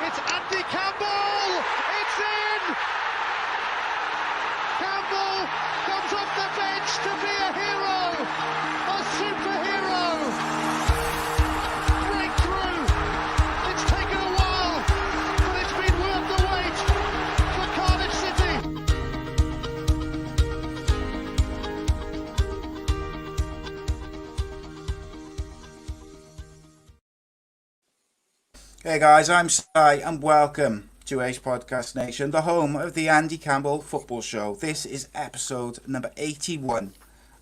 It's Andy Campbell! It's in! Campbell comes off the bench to be a hero! A superhero! Breakthrough! It's taken a while, but it's been worth the wait for Cardiff City! Hey guys, I'm Si and welcome to Ace Podcast Nation, the home of the Andy Campbell Football Show. This is episode number 81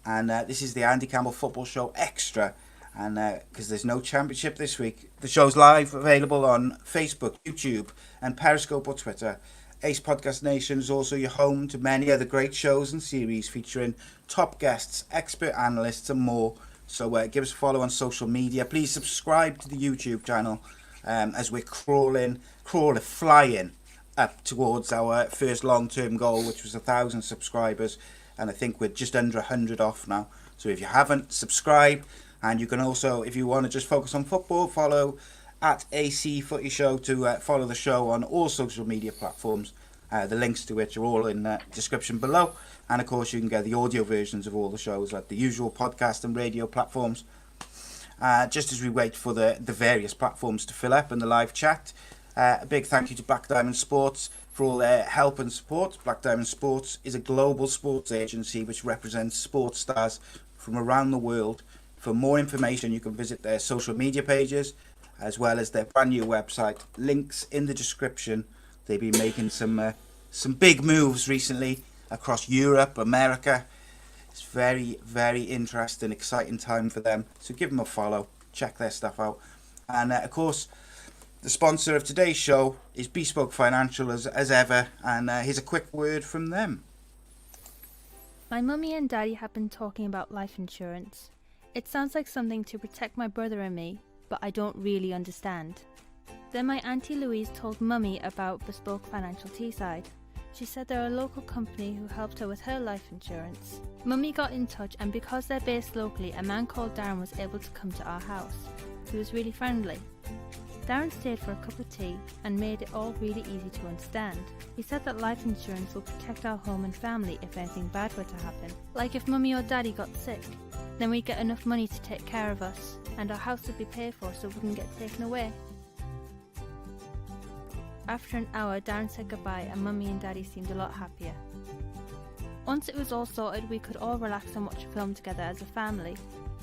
and this is the Andy Campbell Football Show Extra, and because there's no championship this week, the show's live available on Facebook, YouTube and Periscope or Twitter. Ace Podcast Nation is also your home to many other great shows and series featuring top guests, expert analysts and more. So give us a follow on social media. Please subscribe to the YouTube channel as we're flying up towards our first long-term goal, which was 1,000 subscribers, and I think we're just under 100 off now. So if you haven't, subscribe, and you can also, if you want to just focus on football, follow at AC Footy Show to follow the show on all social media platforms, the links to which are all in the description below, and of course you can get the audio versions of all the shows at the usual podcast and radio platforms. Just as we wait for the various platforms to fill up and the live chat, a big thank you to Black Diamond Sports for all their help and support. Black Diamond Sports is a global sports agency which represents sports stars from around the world. For more information, you can visit their social media pages as well as their brand new website. Links in the description. They've been making some big moves recently across Europe, America. It's very, very interesting, exciting time for them. So give them a follow, check their stuff out. And of course, the sponsor of today's show is Bespoke Financial as ever. And here's a quick word from them. My mummy and daddy have been talking about life insurance. It sounds like something to protect my brother and me, but I don't really understand. Then my auntie Louise told mummy about Bespoke Financial Teesside. She said they're a local company who helped her with her life insurance. Mummy got in touch, and because they're based locally, a man called Darren was able to come to our house. He was really friendly. Darren stayed for a cup of tea and made it all really easy to understand. He said that life insurance will protect our home and family if anything bad were to happen. Like if mummy or daddy got sick, then we'd get enough money to take care of us, and our house would be paid for so it wouldn't get taken away. After an hour, Darren said goodbye and mummy and daddy seemed a lot happier. Once it was all sorted, we could all relax and watch a film together as a family.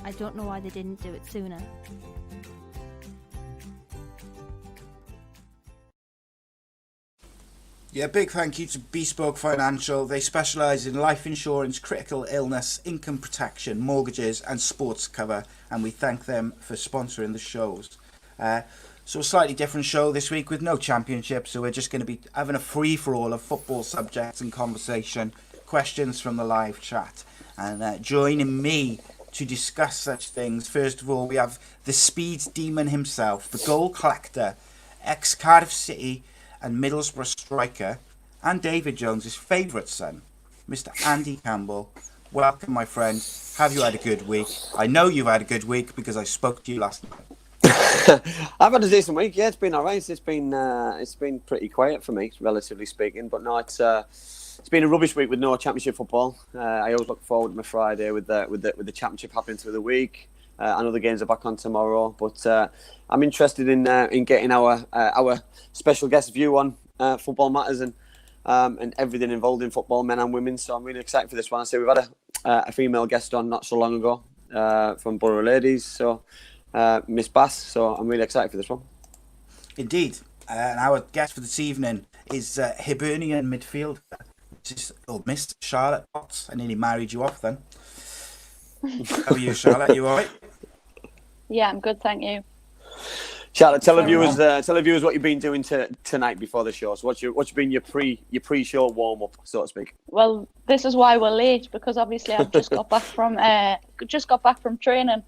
I don't know why they didn't do it sooner. Yeah, big thank you to Bespoke Financial. They specialise in life insurance, critical illness, income protection, mortgages and sports cover. And we thank them for sponsoring the shows. So a slightly different show this week with no championship, so we're just going to be having a free-for-all of football subjects and conversation, questions from the live chat. And joining me to discuss such things, first of all, we have the speed demon himself, the goal collector, ex-Cardiff City and Middlesbrough striker, and David Jones's favourite son, Mr. Andy Campbell. Welcome, my friend. Have you had a good week? I know you've had a good week because I spoke to you last night. I've had a decent week. Yeah, it's been alright. It's been pretty quiet for me, relatively speaking. But no, it's been a rubbish week with no championship football. I always look forward to my Friday with the championship happening through the week. I know the games are back on tomorrow, but I'm interested in getting our special guest view on football matters and everything involved in football, men and women. So I'm really excited for this one. I say we've had a female guest on not so long ago from Boro ladies. So. Miss Bass, so I'm really excited for this one. Indeed. And our guest for this evening is Hiberian midfielder, Miss Charlotte Potts. I nearly married you off then. How are you, Charlotte? You all right? Yeah, I'm good, thank you. Charlotte, tell the viewers what you've been doing tonight before the show. So what's been your pre-show warm up, so to speak? Well, this is why we're late, because obviously I've just got back from training.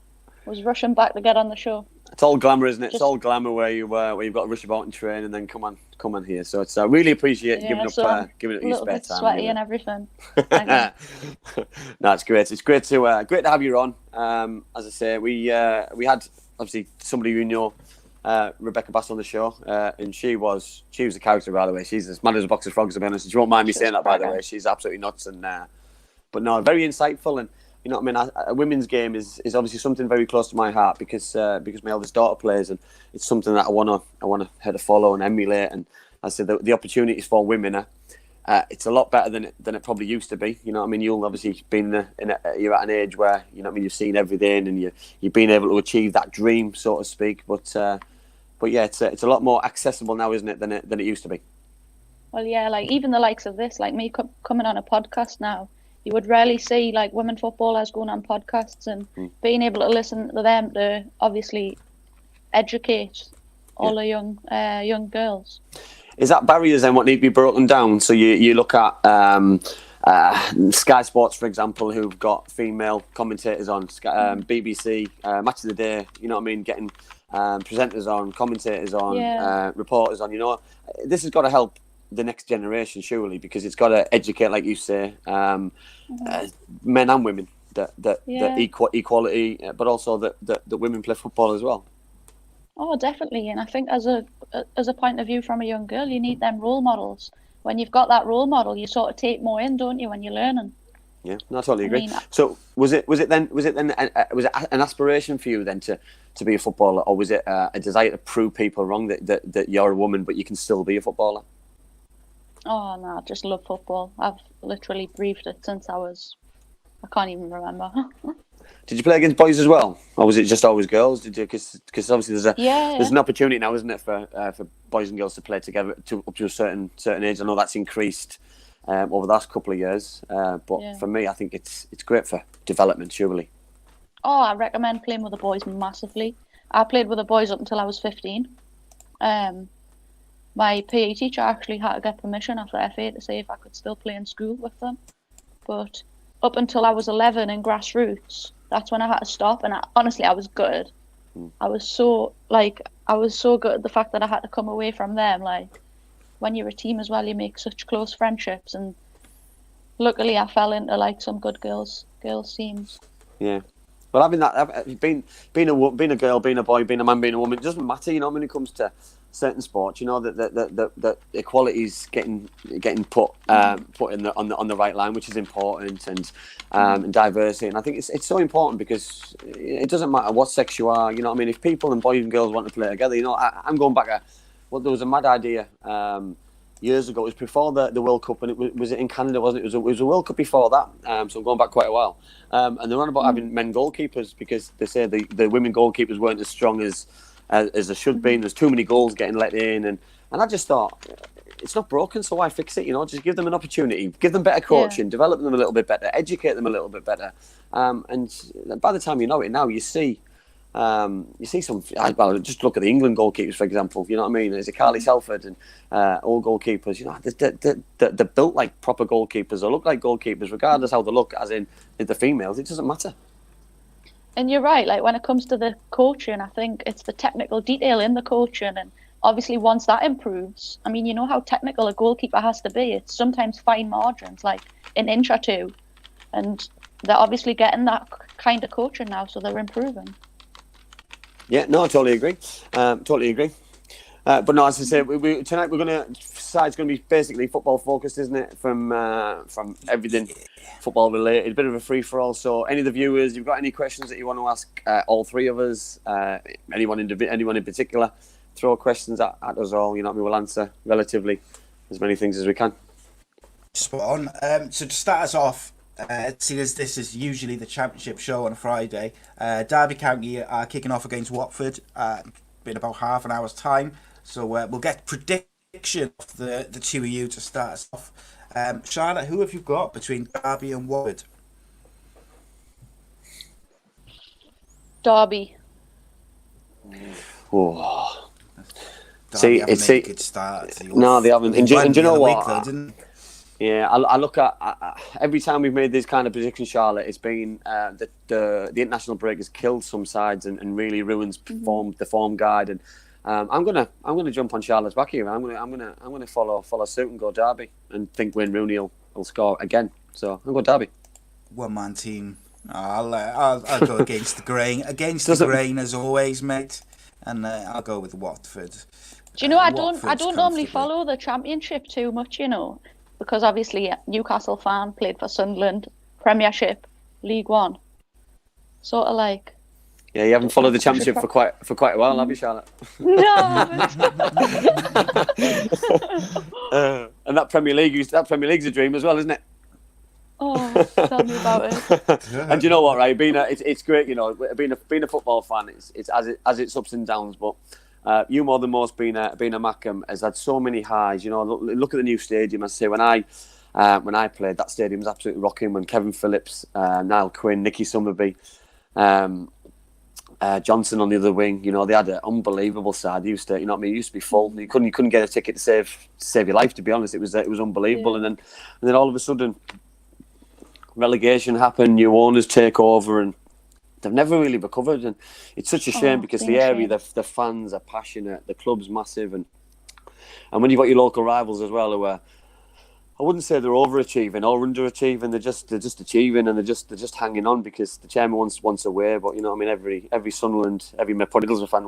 Was rushing back to get on the show. It's all glamour, isn't it? It's all glamour where you've got to rush about and train and then come on here. So it's really appreciate giving up your spare time. A little bit sweaty and everything. No, it's great. It's great to have you on. As I say, we had obviously somebody you know Rebecca Bass on the show, and she was a character, by the way. She's as mad as a box of frogs, to be honest. You won't mind me saying that, by the way. She's absolutely nuts, and but no, very insightful. And you know what I mean. A women's game is obviously something very close to my heart because my eldest daughter plays, and it's something that I want her to follow and emulate. And I said the opportunities for women it's a lot better than it probably used to be. You know what I mean? You'll obviously been you're at an age where, you know what I mean, you've seen everything and you've been able to achieve that dream, so to speak. But yeah, it's a lot more accessible now, isn't it, than it used to be? Well, yeah, like even the likes of this, like me coming on a podcast now, you would rarely see like women footballers going on podcasts and being able to listen to them to obviously educate all the young girls. Is that barriers then what need to be broken down? So you look at Sky Sports, for example, who've got female commentators on, BBC, Match of the Day, you know what I mean, getting presenters on, commentators on, reporters on, you know. This has got to help the next generation, surely, because it's got to educate, like you say, men and women, that equality, but also that women play football as well. Oh, definitely. And I think as a point of view from a young girl, you need them role models. When you've got that role model, you sort of take more in, don't you, when you're learning? Yeah, no, I totally agree. So was it an aspiration for you then to be a footballer, or was it a desire to prove people wrong that you're a woman but you can still be a footballer? Oh no, I just love football. I've literally breathed it since I can't even remember. Did you play against boys as well, or was it just always girls? Did you? Because obviously there's an opportunity now, isn't it, for boys and girls to play together up to a certain age. I know that's increased over the last couple of years, but for me, I think it's great for development, surely. Oh, I recommend playing with the boys massively. I played with the boys up until I was 15. My PE teacher actually had to get permission after FA to say if I could still play in school with them, but up until I was 11 in grassroots, that's when I had to stop. And honestly, I was good. I was so good at the fact that I had to come away from them. Like, when you're a team as well, you make such close friendships. And luckily, I fell into like some good girls teams. Yeah. Well, having that, being a girl, being a boy, being a man, being a woman, it doesn't matter. You know, when it comes to certain sports, you know that equality's getting put on the right line, which is important, and diversity. And I think it's so important because it doesn't matter what sex you are. You know what I mean? If people and boys and girls want to play together, you know, I'm going back there was a mad idea years ago. It was before the World Cup, and it was in Canada, wasn't it? It was a World Cup before that, so going back quite a while. And they're on about having men goalkeepers because they say the women goalkeepers weren't as strong as they should be. And there's too many goals getting let in, and I just thought, it's not broken, so why fix it? You know, just give them an opportunity, give them better coaching, develop them a little bit better, educate them a little bit better. And by the time you know it, now you see some. Well, just look at the England goalkeepers, for example. You know what I mean? There's a Carly Telford and all goalkeepers. You know, they're built like proper goalkeepers. They look like goalkeepers, regardless how they look. As in the females, it doesn't matter. And you're right. Like when it comes to the coaching, I think it's the technical detail in the coaching, and obviously once that improves, I mean, you know how technical a goalkeeper has to be. It's sometimes fine margins, like an inch or two, and they're obviously getting that kind of coaching now, so they're improving. Yeah, no, I totally agree. But no, as I say, tonight side's going to be basically football focused, isn't it? From everything football related, a bit of a free for all. So, any of the viewers, you've got any questions that you want to ask all three of us, anyone in particular, throw questions at us all. You know what I mean? We'll answer relatively as many things as we can. Spot on. So to start us off, seeing as this is usually the championship show on a Friday, Derby County are kicking off against Watford in about half an hour's time. So we'll get prediction of the two of you to start us off. Charlotte, who have you got between Derby and Watford? Derby. Oh. Derby haven't made a good start. No, they haven't. And do you know what? Though, didn't they? Yeah, I look at every time we've made this kind of prediction, Charlotte, it's been the international break has killed some sides and really ruins the form guide. And I'm gonna jump on Charlotte's back here. I'm gonna follow suit and go Derby and think Wayne Rooney will score again. So I'll go Derby. One man team. I'll go against the grain. Against the grain as always, mate. and I'll go with Watford. Do you know, I Watford's don't normally comfortably. follow the Championship too much, you know, because obviously Newcastle fan, played for Sunderland, Premiership, League One. Sort of like. Yeah, you haven't followed the Championship for quite a while, have you, Charlotte? No. And that Premier League's a dream as well, isn't it? Oh, tell me about it. And do you know what, right? It's great, you know, being a football fan. It's as its ups and downs, but you more than most being a Mackem has had so many highs. You know, look at the new stadium. I say when I played, that stadium was absolutely rocking. When Kevin Phillips, Niall Quinn, Nicky Summerby, Johnson on the other wing, you know, they had an unbelievable side. It used to, you know what I mean? It used to be full. You couldn't get a ticket to save your life. To be honest, it was unbelievable. Yeah. And then all of a sudden, relegation happened. New owners take over, and they've never really recovered. And it's such a shame because the area, the fans are passionate, the club's massive, and when you've got your local rivals as well, who are, I wouldn't say they're overachieving or underachieving. They're just achieving, and they're just hanging on because the chairman wants away. But you know what I mean, every Sunderland, every Middlesbrough fan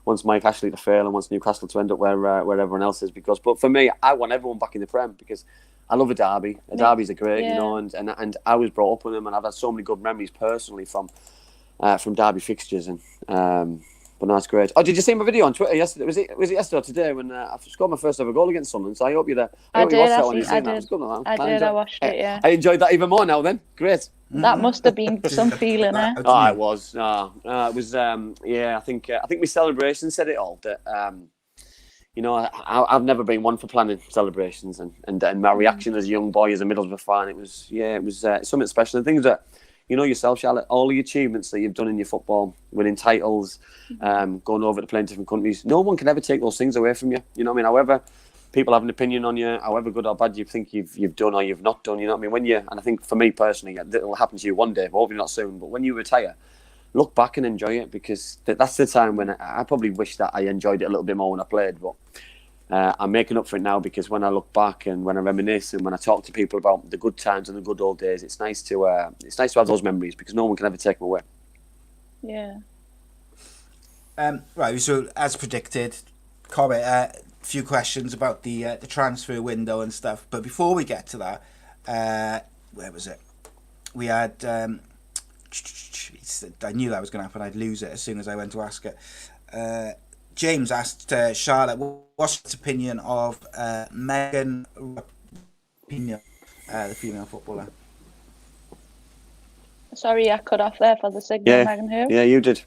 wants Mike Ashley to fail and wants Newcastle to end up where everyone else is. But for me, I want everyone back in the Prem because I love a derby. Derbies are great, you know, and I was brought up with them, and I've had so many good memories personally from derby fixtures, and but no, it's great. Oh, did you see my video on Twitter yesterday? Was it yesterday or today when I scored my first ever goal against Sunderland? So I hope you watched that one. I watched it. Yeah, I enjoyed that even more now. Then great. That must have been some feeling, eh? Oh, it was. No, it was. Yeah, I think my celebration said it all. That you know, I've never been one for planning celebrations, and my reaction as a young boy, as a Middlesbrough fan, it was something special. And things that, you know yourself, Charlotte, all the achievements that you've done in your football, winning titles, going over to play in different countries, no one can ever take those things away from you. You know what I mean? However people have an opinion on you, however good or bad you think you've done or you've not done, you know what I mean? And I think for me personally, it will happen to you one day, but hopefully not soon, but when you retire, look back and enjoy it, because that's the time when I probably wish that I enjoyed it a little bit more when I played, but I'm making up for it now, because when I look back and when I reminisce and when I talk to people about the good times and the good old days, it's nice to have those memories, because no one can ever take them away. Yeah. Right, so as predicted, Corbett, a few questions about the transfer window and stuff, but before we get to that, where was it? We had... I knew that was going to happen. I'd lose it as soon as I went to ask it. James asked Charlotte, what's his opinion of Megan Rapinoe, the female footballer? Sorry, I cut off there for the signal. Yeah, Megan who? Yeah, you did.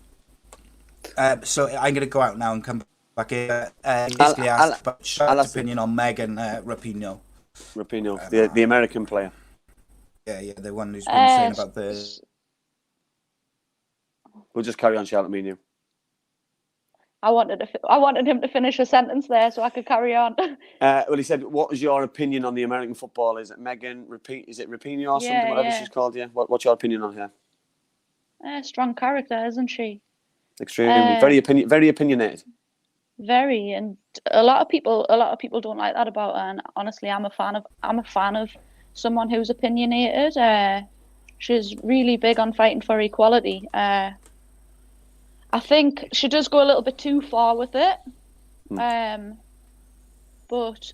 So I'm going to go out now and come back in. Basically asked about Charlotte's opinion on Megan Rapinoe. Rapinoe, the American player. Yeah, the one who's been saying about the... We'll just carry on, Charlotte, me and you. I wanted him to finish a sentence there so I could carry on. Well, he said, "What is your opinion on the American football? Is it Megan Is it Rapinoe or something? Whatever she's called. Yeah. What's your opinion on her? Strong character, isn't she? Extremely, very opinionated. Very, and a lot of people don't like that about her. And honestly, I'm a fan of someone who's opinionated. She's really big on fighting for equality. I think she does go a little bit too far with it. But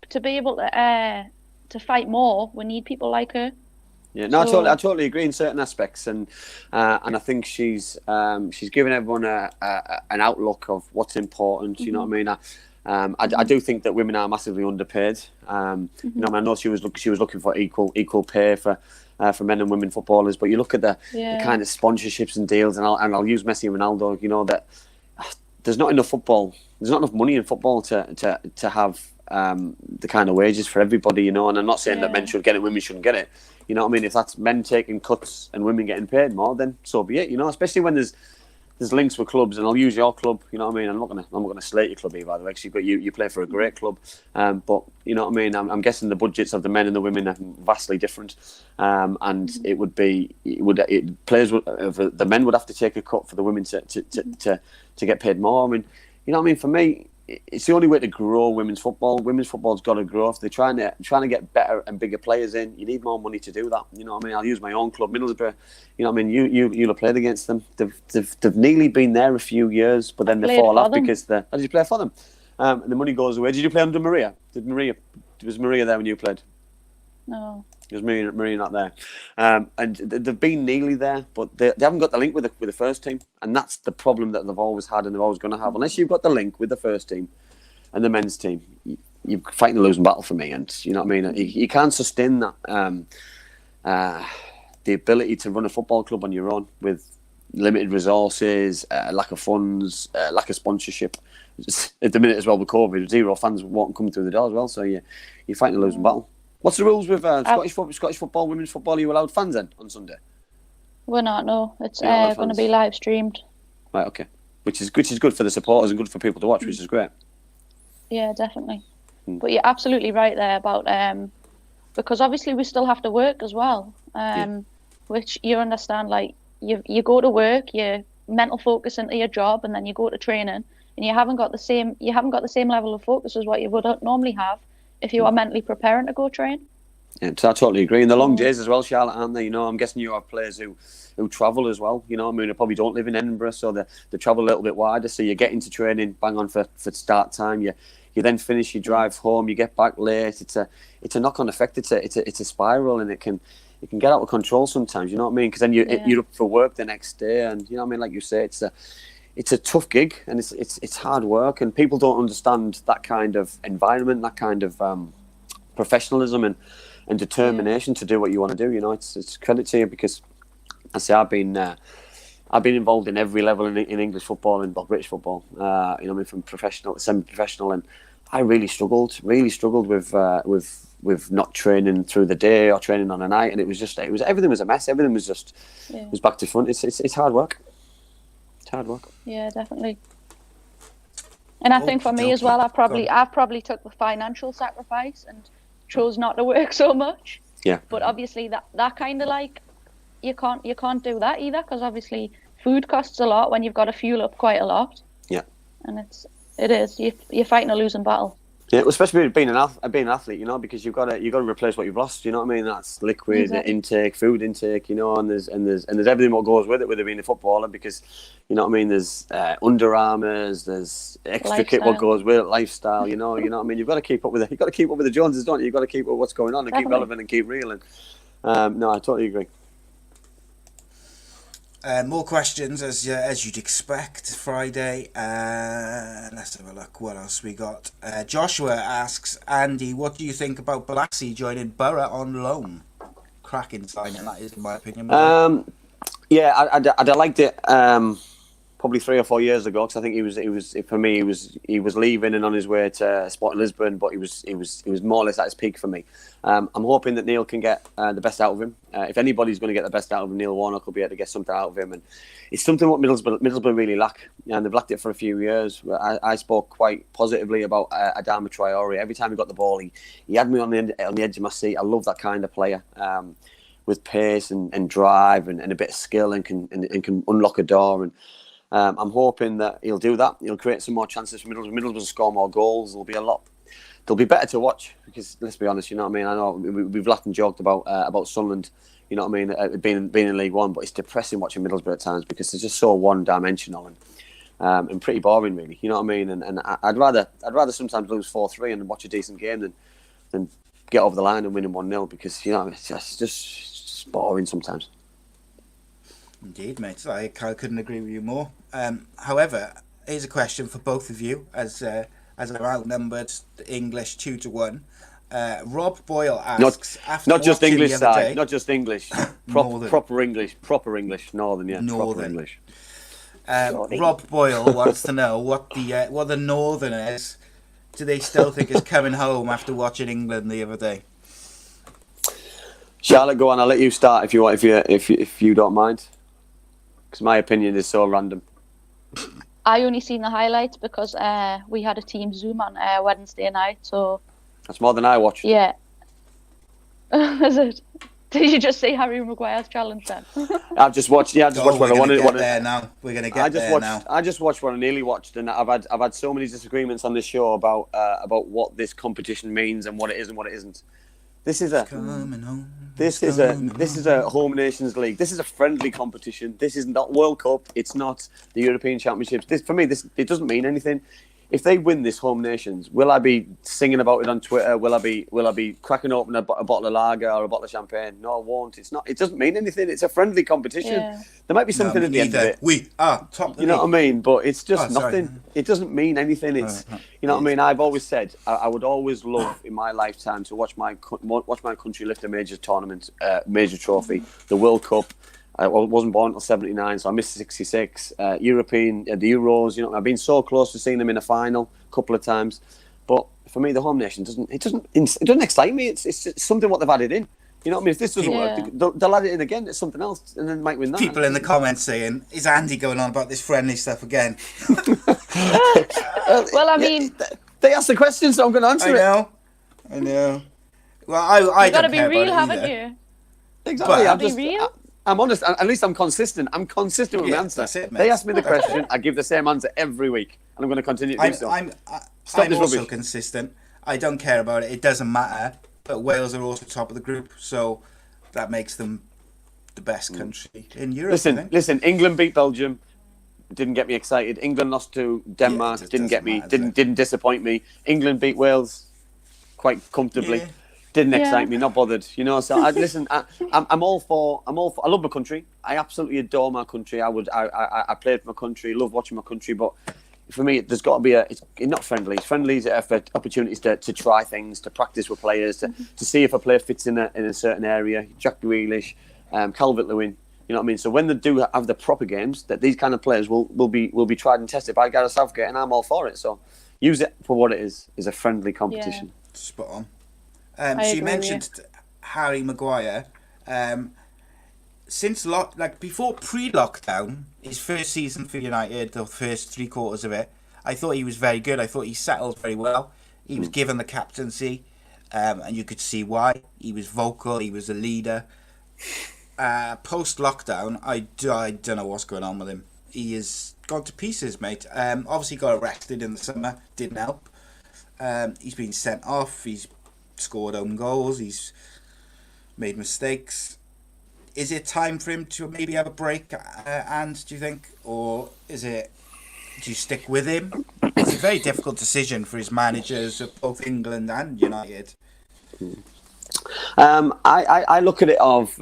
to be able to fight more, we need people like her. Yeah, no, I totally agree in certain aspects, and I think she's given everyone an outlook of what's important. You know what I mean? I do think that women are massively underpaid. You know, I know she was looking for equal pay for men and women footballers, but you look at the kind of sponsorships and deals, and I'll use Messi and Ronaldo. You know that there's not enough money in football to have the kind of wages for everybody. You know, and I'm not saying that men should get it, women shouldn't get it. You know what I mean? If that's men taking cuts and women getting paid more, then so be it. You know, especially when there's links with clubs, and I'll use your club. You know what I mean? I'm not gonna slate your club here, by the way, because you play for a great club. But you know what I mean? I'm guessing the budgets of the men and the women are vastly different, and the men would have to take a cut for the women to get paid more. I mean, you know what I mean? For me, it's the only way to grow women's football. Women's football's got to grow. If they're trying to get better and bigger players in, you need more money to do that. You know what I mean? I'll use my own club, Middlesbrough. You know what I mean? You'll have played against them. They've nearly been there a few years, but then they fall off because how did you play for them? And the money goes away. Did you play under Maria? Was Maria there when you played? No. There's Maria not there, and they've been nearly there, but they haven't got the link with the first team, and that's the problem that they've always had and they're always going to have. Unless you've got the link with the first team and the men's team, you're fighting a losing battle for me. And you know what I mean. You can't sustain that the ability to run a football club on your own with limited resources, lack of funds, lack of sponsorship. At the minute as well with COVID, 0 fans won't come through the door as well, so you're fighting a losing battle. What's the rules with Scottish football, women's football? Are you allowed fans then on Sunday? We're not. No, it's going to be live streamed. Right. Okay. Which is good for the supporters and good for people to watch, which is great. Yeah, definitely. But you're absolutely right there about because obviously we still have to work as well. Which you understand, like you go to work, your mental focus into your job, and then you go to training, and you haven't got the same level of focus as what you would normally have if you are mentally preparing to go train. Yeah, so I totally agree. And the long days as well, Charlotte, aren't they? You know, I'm guessing you have players who travel as well. You know, I mean, they probably don't live in Edinburgh, so they travel a little bit wider. So you get into training, bang on for start time. You then finish, you drive home, you get back late. It's a knock-on effect. It's a spiral, and it can get out of control sometimes. You know what I mean? Because then you're up for work the next day, and you know what I mean. Like you say, it's a tough gig, and it's hard work, and people don't understand that kind of environment, that kind of professionalism and determination to do what you want to do. You know, it's credit to you, because I say I've been involved in every level in English football and British football. You know, I mean, from professional to semi-professional, and I really struggled with not training through the day or training on a night, and everything was a mess. Everything was just was back to front. It's hard work. It's hard work. Yeah, definitely. And I think for me as well, I've probably took the financial sacrifice and chose not to work so much. Yeah. But obviously that kind of like you can't do that either, because obviously food costs a lot when you've got to fuel up quite a lot. Yeah. And you're fighting a losing battle. Yeah, well, especially being an athlete, you know, because you've got to replace what you've lost. You know what I mean? That's liquid intake, food intake, you know, and there's everything what goes with it being a footballer, because you know what I mean. There's Under Armours, there's extra kit what goes with it, lifestyle. You know what I mean. You've got to keep up with it. You've got to keep up with the Joneses, don't you? You've got to keep up with what's going on and keep relevant and keep real. And no, I totally agree. More questions as you'd expect. Friday. Let's have a look. What else we got? Joshua asks, Andy, what do you think about Balassi joining Boro on loan? Cracking signing, that is, in my opinion. Yeah, I'd liked it. Probably 3 or 4 years ago, because I think he was leaving and on his way to Sporting Lisbon, but he was more or less at his peak for me. I'm hoping that Neil can get the best out of him. If anybody's going to get the best out of him, Neil Warnock will be able to get something out of him, and it's something what Middlesbrough really lack, and they've lacked it for a few years. I spoke quite positively about Adama Traore. Every time he got the ball, he had me on the edge of my seat. I love that kind of player. With pace and drive and a bit of skill and can unlock a door, and I'm hoping that he'll do that. He'll create some more chances for Middlesbrough. Middlesbrough will score more goals. They'll be better to watch, because let's be honest, you know what I mean. I know we've laughed and joked about Sunderland, you know what I mean, being in League One, but it's depressing watching Middlesbrough at times, because they're just so one-dimensional and pretty boring, really. You know what I mean. And I'd rather sometimes lose 4-3 and watch a decent game than get over the line and winning 1-0, because you know it's just boring sometimes. Indeed, mate. I couldn't agree with you more. However, here's a question for both of you, as I'm outnumbered English 2-1. Rob Boyle asks, not just English side, not just English, proper English, Northern, yeah, proper English. Rob Boyle wants to know what the Northerners do they still think is coming home after watching England the other day. Charlotte, go on. I'll let you start if you want, if you don't mind, because my opinion is so random. I only seen the highlights because we had a team Zoom on Wednesday night, so that's more than I watched. Yeah. Is it? Did you just see Harry Maguire's challenge then? I've just watched. Yeah, I just watched what I wanted. There now. We're gonna get there now. I just watched what I nearly watched, and I've had so many disagreements on this show about what this competition means and what it is and what it isn't. This is a home nations league. This is a friendly competition. This is not World Cup. It's not the European Championships. For me, it doesn't mean anything. If they win this home nations, will I be singing about it on Twitter? Will I be cracking open a bottle of lager or a bottle of champagne? No, I won't. It's not. It doesn't mean anything. It's a friendly competition. Yeah. There might be something at the end of it. We are top. You know what I mean? But it's just nothing. Sorry. It doesn't mean anything. It's you know what I mean. I've always said I would always love in my lifetime to watch my country lift a major tournament, major trophy, the World Cup. I wasn't born until 79, so I missed 66. European, the Euros, you know, I've been so close to seeing them in a final a couple of times. But for me, the home nation doesn't excite me. It's something what they've added in. You know what I mean? If this doesn't work, they'll add it in again. It's something else, and then might win that. People in the comments saying, "Is Andy going on about this friendly stuff again?" Well, I mean, they asked the question, so I'm going to answer it. I know. Well, I you've got to don't be care real, about it haven't either. you? Exactly. Be real. I'm honest. At least I'm consistent. I'm consistent with my answer. That's it, mate. They ask me the question, I give the same answer every week, and I'm going to continue to do so. I'm also consistent. I don't care about it. It doesn't matter. But Wales are also top of the group, so that makes them the best country in Europe. Listen. England beat Belgium. Didn't get me excited. England lost to Denmark. Didn't disappoint me. England beat Wales quite comfortably. Yeah. Didn't excite me, not bothered, you know. So I'm all for. I love my country. I absolutely adore my country. I played for my country. Love watching my country. But for me, there's got to be it's not friendly. Friendlies are for opportunities to try things, to practice with players, to see if a player fits in a certain area. Jack Grealish, Calvert-Lewin. You know what I mean? So when they do have the proper games, that these kind of players will be tried and tested by Gareth Southgate, and I'm all for it. So use it for what it is a friendly competition. Yeah. Spot on. So you mentioned Harry Maguire. Since before pre-lockdown, his first season for United, the first 3 quarters of it, I thought he was very good. I thought he settled very well. He was given the captaincy, and you could see why. He was vocal. He was a leader. Post-lockdown, I don't know what's going on with him. He has gone to pieces, mate. Obviously got arrested in the summer. Didn't help. He's been sent off. He's scored own goals. He's made mistakes. Is it time for him to maybe have a break? And do you think, or do you stick with him? It's a very difficult decision for his managers of both England and United. I look at it of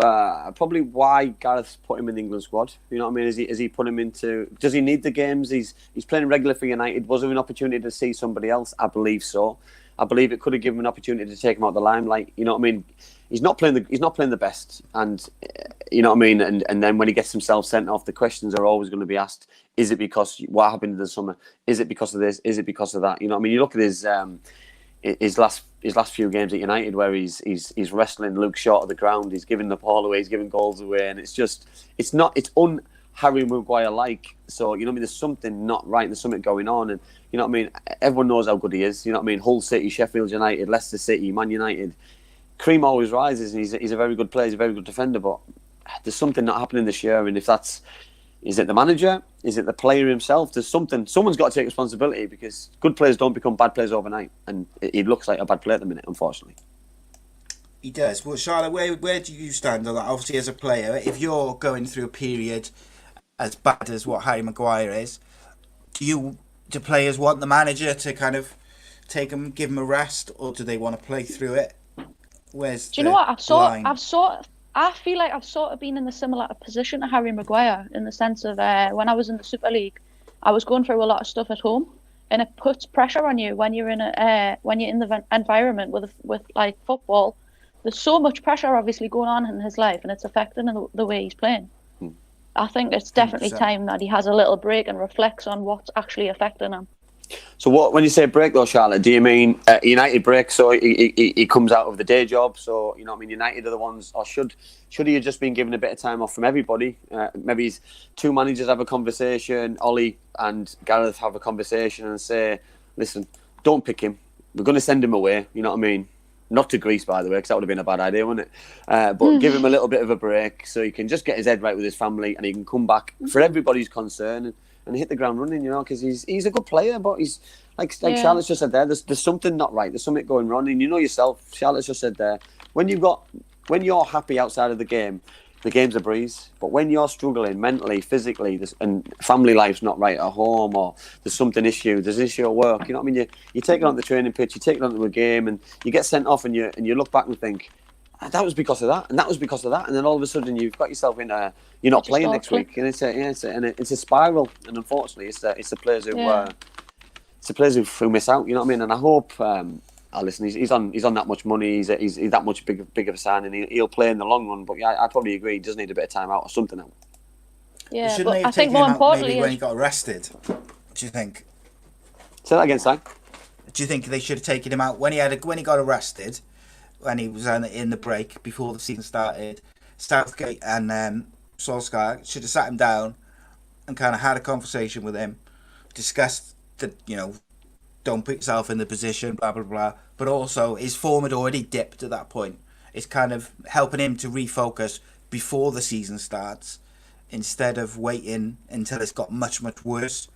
probably why Gareth's put him in the England squad. You know what I mean? Is he put him into? Does he need the games? He's playing regular for United. Was there an opportunity to see somebody else? I believe so. I believe it could have given him an opportunity to take him out of the limelight. You know what I mean? He's not playing the best, and you know what I mean. And then when he gets himself sent off, the questions are always going to be asked: is it because what happened in the summer? Is it because of this? Is it because of that? You know what I mean? You look at his last few games at United, where he's wrestling Luke short of the ground. He's giving the ball away. He's giving goals away, and it's Harry Maguire like. So you know what I mean? There's something not right. There's something going on, and you know what I mean? Everyone knows how good he is. You know what I mean? Hull City, Sheffield United, Leicester City, Man United. Cream always rises, and he's a very good player. He's a very good defender. But there's something not happening this year, and if is it the manager? Is it the player himself? There's something. Someone's got to take responsibility, because good players don't become bad players overnight, and he looks like a bad player at the minute, unfortunately. He does. Well, Charlotte, where do you stand on that? Obviously, as a player, if you're going through a period as bad as what Harry Maguire is, do players want the manager to kind of give him a rest, or do they want to play through it? Do you know what? I feel like I've sort of been in the similar position to Harry Maguire, in the sense of when I was in the Super League, I was going through a lot of stuff at home, and it puts pressure on you when you're in the environment with like football. There's so much pressure obviously going on in his life, and it's affecting the way he's playing. I think it's definitely 100%. Time that he has a little break and reflects on what's actually affecting him. So when you say break though, Charlotte, do you mean United break? So he comes out of the day job. So you know what I mean. United are the ones, or should he have just been given a bit of time off from everybody? Maybe two managers have a conversation. Ollie and Gareth have a conversation and say, "Listen, don't pick him. We're going to send him away." You know what I mean? Not to Greece, by the way, because that would have been a bad idea, wouldn't it? But give him a little bit of a break so he can just get his head right with his family and he can come back for everybody's concern and hit the ground running, because he's a good player, but he's like Charlotte's just said there, there's something not right, there's something going wrong, and you know yourself, Charlotte's just said there, when you're happy outside of the game's a breeze. But when you're struggling mentally, physically, and family life's not right at home, or there's there's an issue at work, you know what I mean? You take it on the training pitch, you take it onto a game, and you get sent off, and you look back and think, that was because of that, and that was because of that, and then all of a sudden you've got yourself in you're not playing next week, and it's a spiral, and unfortunately it's the players who miss out, you know what I mean? And I hope. Listen, he's on that much money. He's that much big of a signing. He'll play in the long run. But yeah, I probably agree. He does need a bit of time out or something out. Yeah, but I think more importantly, maybe when he got arrested. Do you think? Say that again, Si. Do you think they should have taken him out when he got arrested, when he was in the break before the season started? Southgate and Solskjaer should have sat him down and kind of had a conversation with him, discussed the don't put yourself in the position, blah, blah, blah. But also, his form had already dipped at that point. It's kind of helping him to refocus before the season starts, instead of waiting until it's got much, much worse.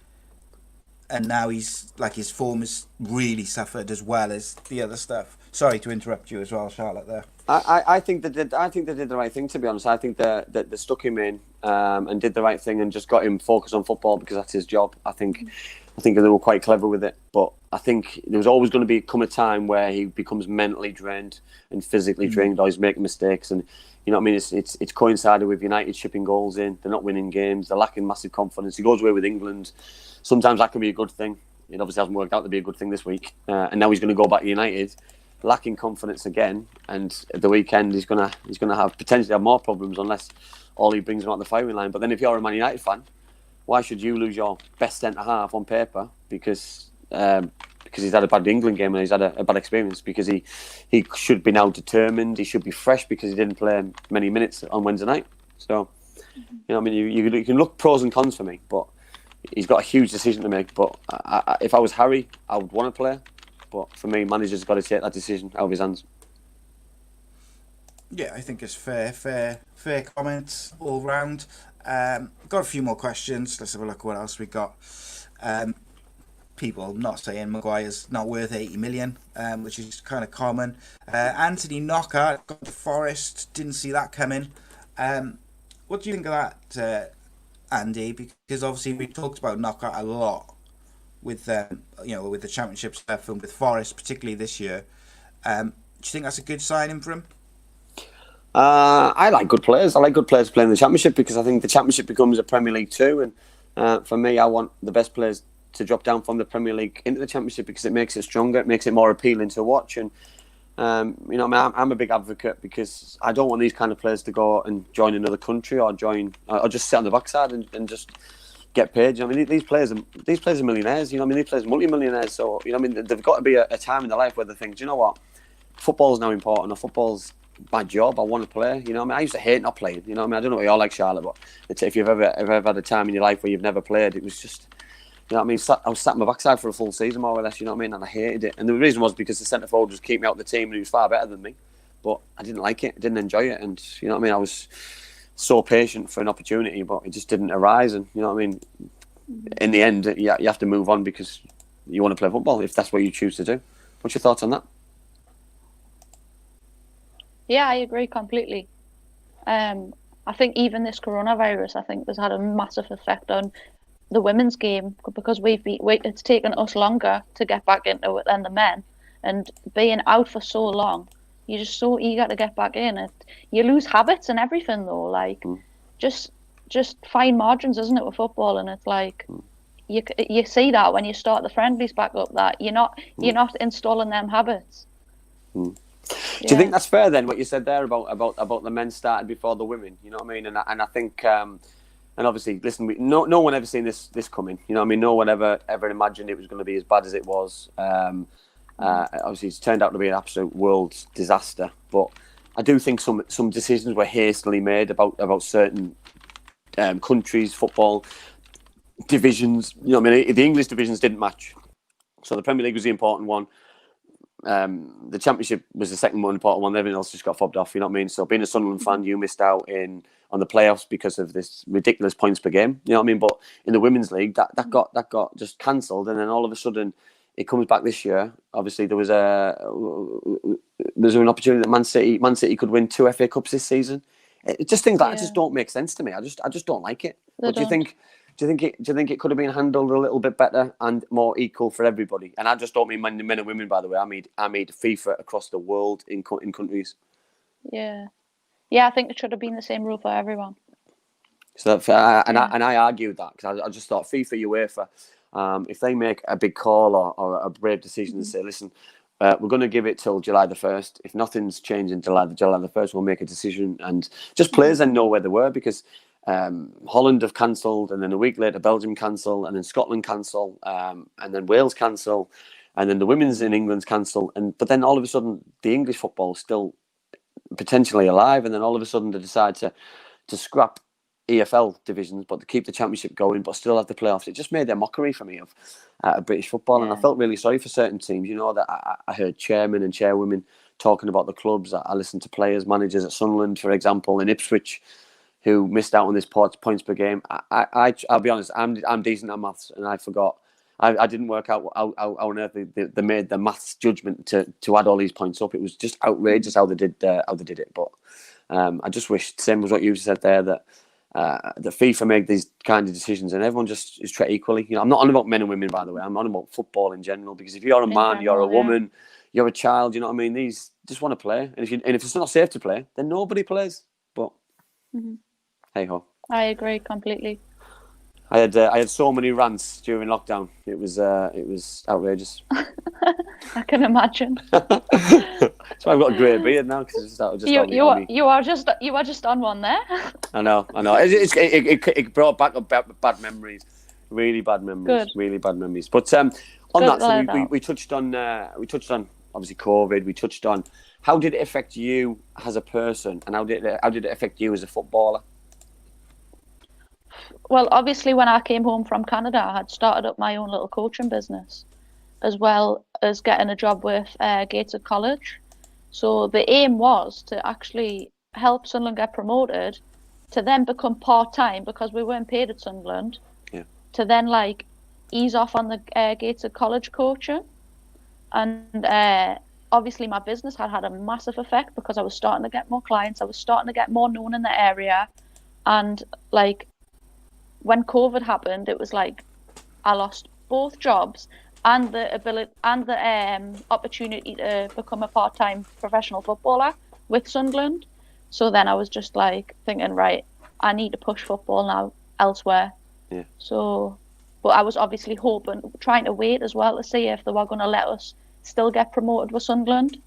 And now his form has really suffered as well as the other stuff. Sorry to interrupt you as well, Charlotte, there. I think they did the right thing, to be honest. I think that they stuck him in and did the right thing and just got him focused on football because that's his job. I think they were quite clever with it, but I think there was always going to come a time where he becomes mentally drained and physically drained, or he's making mistakes. And you know what I mean? It's coincided with United shipping goals in. They're not winning games. They're lacking massive confidence. He goes away with England. Sometimes that can be a good thing. It obviously hasn't worked out to be a good thing this week. And now he's going to go back to United, lacking confidence again. And at the weekend he's going to have potentially have more problems unless Ollie brings him out the firing line. But then if you're a Man United fan, why should you lose your best centre half on paper because he's had a bad England game and he's had a bad experience? Because he should be now determined. He should be fresh because he didn't play many minutes on Wednesday night. So, you know, I mean, you can look pros and cons for me, but he's got a huge decision to make. But if I was Harry, I would want to play. But for me, manager's got to take that decision out of his hands. Yeah, I think it's fair comments all round. Got a few more questions. Let's have a look at what else we got. People not saying Maguire's not worth 80 million, which is kind of common. Anthony Knockout got to Forest, didn't see that coming. What do you think of that, Andy? Because obviously we talked about Knockout a lot with with the Championship stuff and with Forest, particularly this year. Do you think that's a good signing for him? I like good players. I like good players playing the Championship because I think the Championship becomes a Premier League too. And for me, I want the best players to drop down from the Premier League into the Championship because it makes it stronger. It makes it more appealing to watch. And I'm a big advocate because I don't want these kind of players to go and join another country or just sit on the backside and just get paid. You know, I mean, these players are millionaires. You know, I mean, these players are multi-millionaires. So you know, I mean, they've got to be a time in their life where they think, do you know what, football's now important, or football's my job. I want to play. You know, I mean, I used to hate not playing. You know, I mean, I don't know what you're like, Charlotte, but if you've ever had a time in your life where you've never played, it was just, you know what I mean, I was sat on my backside for a full season more or less. You know what I mean, and I hated it. And the reason was because the centre forward was keeping me out of the team, and he was far better than me. But I didn't like it. I didn't enjoy it, and you know what I mean. I was so patient for an opportunity, but it just didn't arise. And you know what I mean. In the end, you have to move on because you want to play football if that's what you choose to do. What's your thoughts on that? Yeah, I agree completely. I think even this coronavirus, I think, has had a massive effect on the women's game because it's taken us longer to get back into it than the men. And being out for so long, you're just so eager to get back in. You lose habits and everything, though. Like, just fine margins, isn't it, with football? And it's like you see that when you start the friendlies back up, that you're not installing them habits. Do you think that's fair then? What you said there about the men started before the women, you know what I mean? And I think, and obviously, listen, no one ever seen this coming. You know what I mean? No one ever imagined it was going to be as bad as it was. Obviously, it's turned out to be an absolute world disaster. But I do think some decisions were hastily made about certain countries, football divisions. You know what I mean? The English divisions didn't match, so the Premier League was the important one. the Championship was the second more important one. Everything else just got fobbed off. You know what I mean? So being a Sunderland fan, you missed out on the playoffs because of this ridiculous points per game. You know what I mean? But in the Women's League, that got just cancelled, and then all of a sudden it comes back this year. Obviously, there was an opportunity that Man City could win 2 FA Cups this season. It just things like that just don't make sense to me. I just don't like it. But do you think it could have been handled a little bit better and more equal for everybody? And I just don't mean men and women, by the way. I mean FIFA across the world in countries. Yeah, I think it should have been the same rule for everyone. So I argued that because I just thought FIFA, UEFA, if they make a big call or a brave decision and say, listen, we're going to give it till July the 1st. If nothing's changed in July the 1st, we'll make a decision. And just players then know where they were, because Holland have cancelled, and then a week later Belgium cancel, and then Scotland cancel, and then Wales cancel, and then the women's in England's cancel. But then all of a sudden the English football is still potentially alive, and then all of a sudden they decide to scrap EFL divisions, but to keep the Championship going, but still have the playoffs. It just made a mockery for me of British football, and I felt really sorry for certain teams. You know, that I heard chairmen and chairwomen talking about the clubs. I listened to players, managers at Sunderland, for example, in Ipswich, who missed out on this points per game. I'll be honest, I'm decent at maths, and I forgot. I didn't work out how on earth they made the maths judgment to add all these points up. It was just outrageous how they did it. But I just wish, same as what you said there, that FIFA make these kind of decisions and everyone just is treated equally. You know, I'm not on about men and women, by the way. I'm on about football in general, because if you're a man, you're a woman, you're a child. You know what I mean? These just want to play, and if it's not safe to play, then nobody plays. But hey ho, I agree completely. I had so many rants during lockdown. It was outrageous. I can imagine. So I've got a grey beard now because you are just on one there. I know. It brought back bad memories, really bad memories. Good. Really bad memories. But on that, so we touched on obviously COVID. We touched on how did it affect you as a person, and how did it affect you as a footballer? Well, obviously, when I came home from Canada, I had started up my own little coaching business, as well as getting a job with Gateshead College. So the aim was to actually help Sunderland get promoted, to then become part-time, because we weren't paid at Sunderland, to then ease off on the Gateshead College coaching. And obviously my business had a massive effect, because I was starting to get more clients, I was starting to get more known in the area. And when COVID happened, it was I lost both jobs and the ability and the opportunity to become a part-time professional footballer with Sunderland. So then I was just thinking, right, I need to push football now elsewhere. Yeah. So, but I was obviously trying to wait as well to see if they were going to let us still get promoted with Sunderland,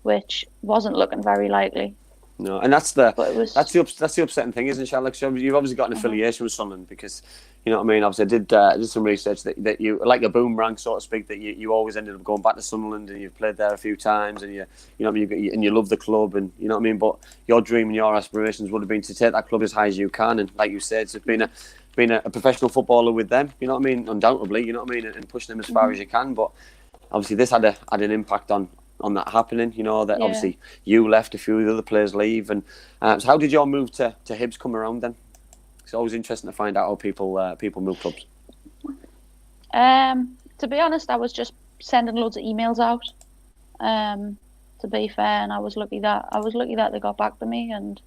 which wasn't looking very likely. No, and that's the upsetting thing, isn't it, Alex? You've obviously got an affiliation with Sunderland, because, you know what I mean. Obviously, I did some research that you, like a boomerang, so to speak, that you always ended up going back to Sunderland, and you've played there a few times, and you know what I mean, and you love the club, and you know what I mean. But your dream and your aspirations would have been to take that club as high as you can, and like you said, it's been a professional footballer with them. You know what I mean? Undoubtedly, you know what I mean, and pushing them as far as you can. But obviously, this had an impact on that happening, you know, that obviously you left, a few of the other players leave, and so how did your move to Hibs come around then? It's always interesting to find out how people move clubs. To be honest, I was just sending loads of emails out, to be fair, and I was lucky that they got back to me and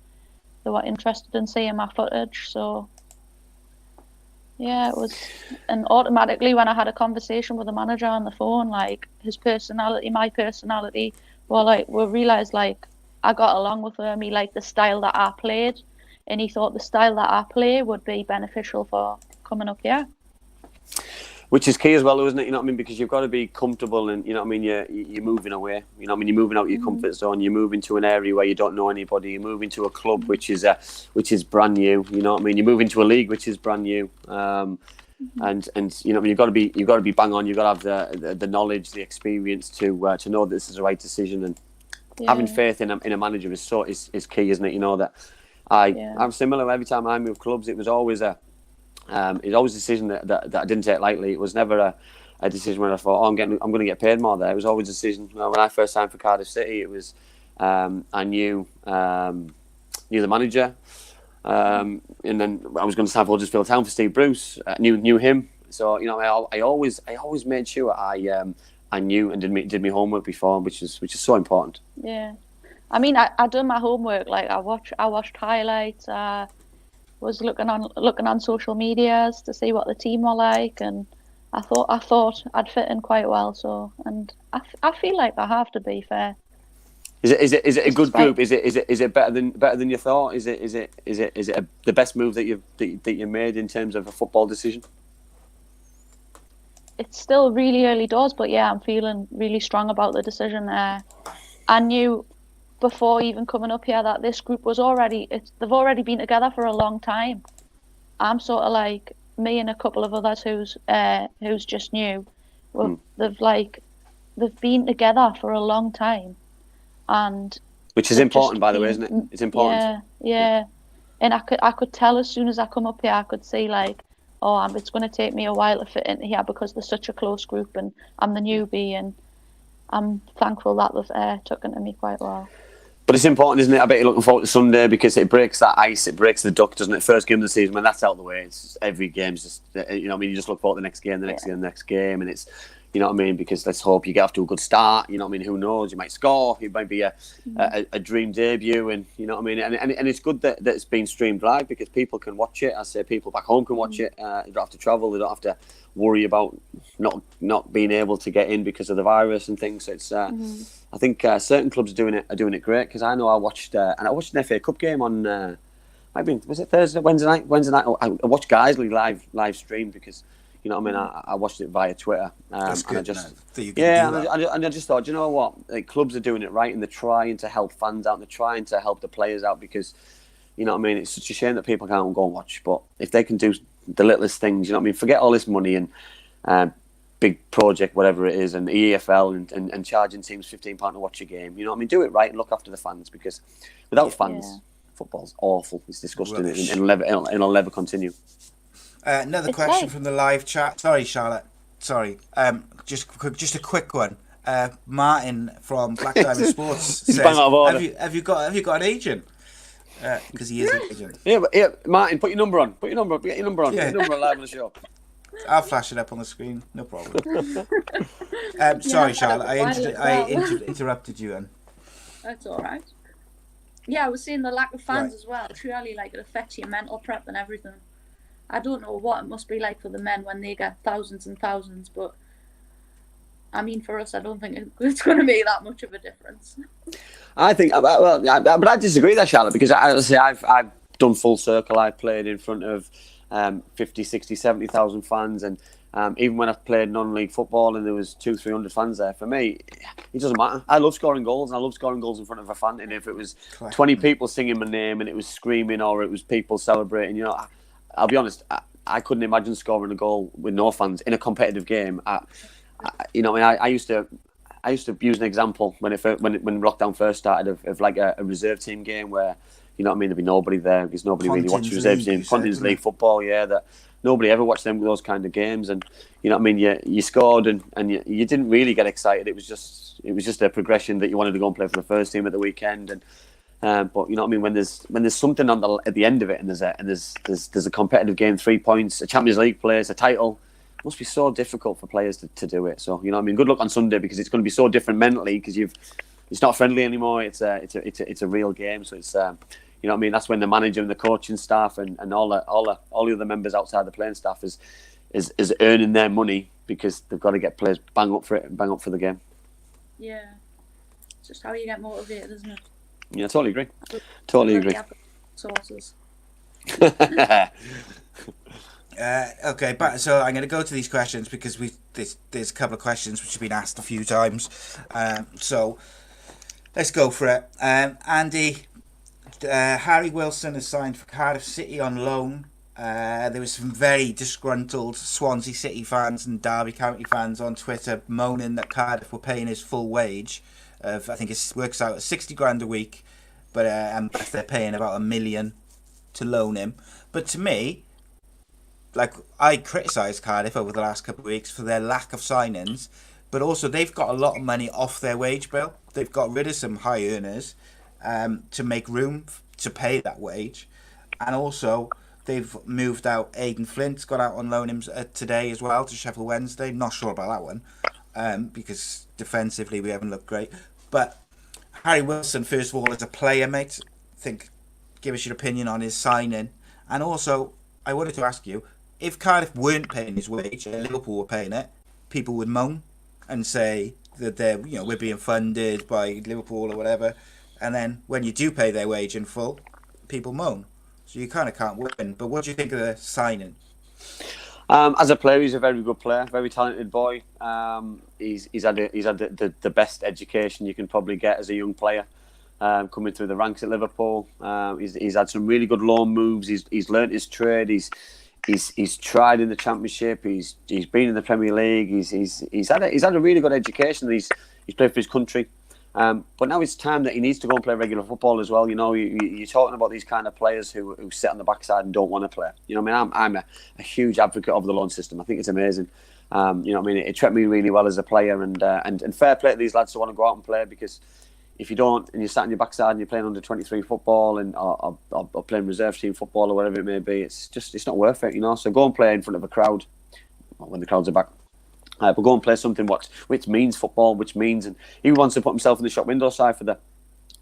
they were interested in seeing my footage. So yeah, it was, and automatically when I had a conversation with the manager on the phone, his personality, my personality, we realised I got along with him. He liked the style that I played, and he thought the style that I play would be beneficial for coming up here. Which is key as well, isn't it? You know what I mean? Because you've got to be comfortable, and you know what I mean. You're moving away. You know what I mean? You're moving out of your comfort zone. You're moving to an area where you don't know anybody. You're moving to a club which is brand new. You know what I mean? You're moving to a league which is brand new. And you know, you've got to be bang on. You've got to have the knowledge, the experience to know that this is the right decision. And having faith in a manager is key, isn't it? You know that I'm similar. Every time I move clubs, it was always a decision that I didn't take lightly. It was never a decision where I thought, I'm going to get paid more there. It was always a decision. When I first signed for Cardiff City, it was I knew the manager, and then I was going to sign for Huddersfield Town for Steve Bruce. Knew him, so I always made sure I knew and did my homework before, which is so important. Yeah, I mean, I done my homework. Like I watched highlights. Was looking on social medias to see what the team were like, and I thought I'd fit in quite well. So, and I feel like I have, to be fair. Is it a good group? Is it better than you thought? Is it the best move that you made in terms of a football decision? It's still really early doors, but yeah, I'm feeling really strong about the decision. I knew before even coming up here that this group was they've already been together for a long time. I'm sort of like me and a couple of others who's just new. Well, they've been together for a long time, and which is important, by the way, isn't it? It's important. Yeah. And I could tell as soon as I come up here, I could see like, it's going to take me a while to fit into here because they're such a close group, and I'm the newbie, and I'm thankful that they've taken to me quite well. But it's important, isn't it? I bet you're looking forward to Sunday because it breaks that ice, it breaks the duck, doesn't it? First game of the season, when that's out of the way, it's every game's just, you just look forward to the next game, the next game, and it's, you know what I mean? Because let's hope you get off to a good start. You know what I mean? Who knows? You might score. It might be a dream debut, and you know what I mean. And it's good that it's been streamed live because people can watch it. I say people back home can watch it. They don't have to travel. They don't have to worry about not being able to get in because of the virus and things. So it's I think certain clubs are doing it great because I know I watched an FA Cup game on. Was it Thursday, Wednesday night? I watched Guiseley live stream because. You know what I mean? I watched it via Twitter. That's good. And I just thought, you know what? Like, clubs are doing it right, and they're trying to help fans out, and they're trying to help the players out because, you know what I mean? It's such a shame that people can't go and watch. But if they can do the littlest things, you know what I mean? Forget all this money and big project, whatever it is, and EFL and charging teams £15 to watch a game. You know what I mean? Do it right and look after the fans because without fans, football's awful. It's disgusting, and it'll never continue. Another question from the live chat. Sorry, Charlotte. Sorry. Just a quick one. Martin from Black Diamond Sports says, have you got an agent? Because he is an agent. Yeah, Martin, put your number on. Get your number on. Yeah. Get your number on live on the show. I'll flash it up on the screen. No problem. Sorry, Charlotte. I interrupted you. That's all right. Yeah, I was seeing the lack of fans as well. Surely, it affects your mental prep and everything. I don't know what it must be like for the men when they get thousands and thousands, but I mean, for us, I don't think it's going to make that much of a difference. I think, but I disagree there, Charlotte, because I've done full circle. I've played in front of 50, 60, 70,000 fans, and even when I've played non-league football and there was 200-300 fans there, for me, it doesn't matter. I love scoring goals, and I love scoring goals in front of a fan, and if it was 20 people singing my name and it was screaming or it was people celebrating, I'll be honest, I couldn't imagine scoring a goal with no fans in a competitive game. I used to use an example when lockdown first started of like a reserve team game where, you know what I mean, there'd be nobody there because nobody really watched reserve team. Continental League football, that nobody ever watched those kind of games, and you know what I mean. You scored and you didn't really get excited. It was just a progression that you wanted to go and play for the first team at the weekend and. But you know what I mean, when there's something at the end of it, and there's a competitive game, 3 points, a Champions League place, a title, it must be so difficult for players to do it. So you know what I mean, good luck on Sunday because it's going to be so different mentally because it's not friendly anymore. It's a real game. So it's you know what I mean. That's when the manager and the coaching staff and all the other members outside the playing staff is earning their money because they've got to get players bang up for it and bang up for the game. Yeah, it's just how you get motivated, isn't it? Yeah, I totally agree. Totally agree. Sources. Okay, but so I'm going to go to these questions because there's a couple of questions which have been asked a few times. So let's go for it. Andy, Harry Wilson has signed for Cardiff City on loan. There was some very disgruntled Swansea City fans and Derby County fans on Twitter moaning that Cardiff were paying his full wage. I think it works out at 60 grand a week, but they're paying about $1 million to loan him. But to me, like I criticised Cardiff over the last couple of weeks for their lack of signings, but also they've got a lot of money off their wage bill. They've got rid of some high earners to make room to pay that wage, and also they've moved out Aidan Flint's got out on loan him today as well to Sheffield Wednesday. Not sure about that one because defensively we haven't looked great. But Harry Wilson, first of all, as a player, mate, give us your opinion on his signing. And also, I wanted to ask you, if Cardiff weren't paying his wage and Liverpool were paying it, people would moan and say that we're being funded by Liverpool or whatever. And then when you do pay their wage in full, people moan. So you kind of can't win. But what do you think of the signing? As a player, he's a very good player, very talented boy. He's had the best education you can probably get as a young player. Coming through the ranks at Liverpool, he's had some really good loan moves. He's learnt his trade. He's tried in the Championship. He's been in the Premier League. He's had a really good education. He's played for his country. But now it's time that he needs to go and play regular football as well. You know, you're talking about these kind of players who sit on the backside and don't want to play. You know what I mean? I'm a huge advocate of the loan system. I think it's amazing. You know what I mean? It treated me really well as a player, and fair play to these lads who want to go out and play, because if you don't and you're sat on your backside and you're playing under 23 football or playing reserve team football or whatever it may be, it's not worth it, you know. So go and play in front of a crowd when the crowds are back. But go and play something which means football, which means, and he wants to put himself in the shop window side for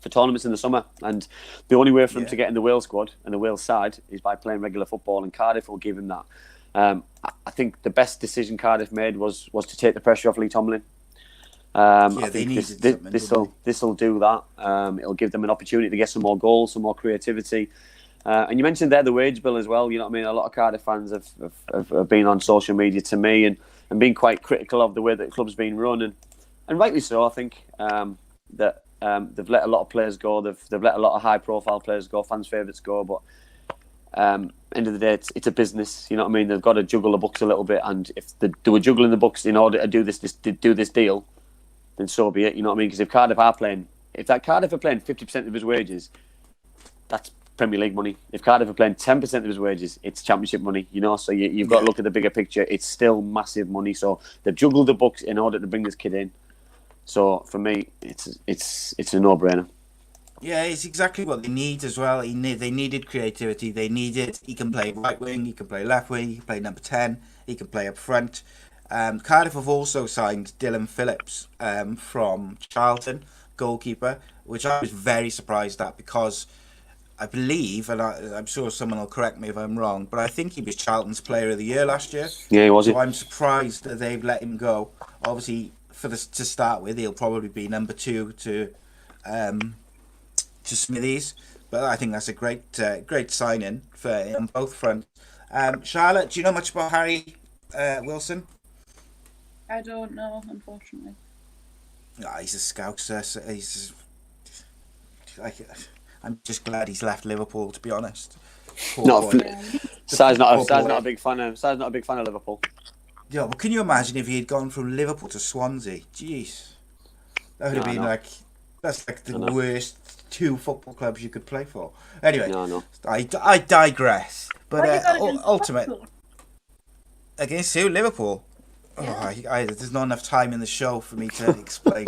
tournaments in the summer. And the only way for him to get in the Wales squad and the Wales side is by playing regular football, and Cardiff will give him that. I think the best decision Cardiff made was to take the pressure off Lee Tomlin. I think this will do that. It'll give them an opportunity to get some more goals, some more creativity. And you mentioned there the wage bill as well. You know what I mean? A lot of Cardiff fans have been on social media to me and been quite critical of the way that the club's been run, and rightly so. I think that they've let a lot of players go. They've let a lot of high-profile players go, fans' favourites go. But end of the day, it's a business. You know what I mean? They've got to juggle the books a little bit, and if they were juggling the books in order to do this deal, then so be it. You know what I mean? Because if Cardiff are playing 50% of his wages, that's Premier League money. If Cardiff are playing 10% of his wages, it's Championship money. You know, so you've got to look at the bigger picture. It's still massive money. So they've juggled the books in order to bring this kid in. So for me, it's a no-brainer. Yeah, it's exactly what they need as well. They needed creativity. He can play right wing, he can play left wing, he can play number 10, he can play up front. Cardiff have also signed Dylan Phillips from Charlton, goalkeeper, which I was very surprised at, because I believe, and I'm sure someone will correct me if I'm wrong, but I think he was Charlton's Player of the Year last year. Yeah, he was. So I'm surprised that they've let him go. Obviously, to start with, he'll probably be number 2 to Smithies, but I think that's a great signing on both fronts. Charlotte, do you know much about Harry Wilson? I don't know, unfortunately. He's a scouser. I'm just glad he's left Liverpool, to be honest. Si's not a big fan of Liverpool. Yeah, well, can you imagine if he had gone from Liverpool to Swansea? Jeez, that would have been that's like the worst 2 football clubs you could play for. Anyway, I digress. But ultimate against who? Liverpool. Yeah. There's not enough time in the show for me to explain.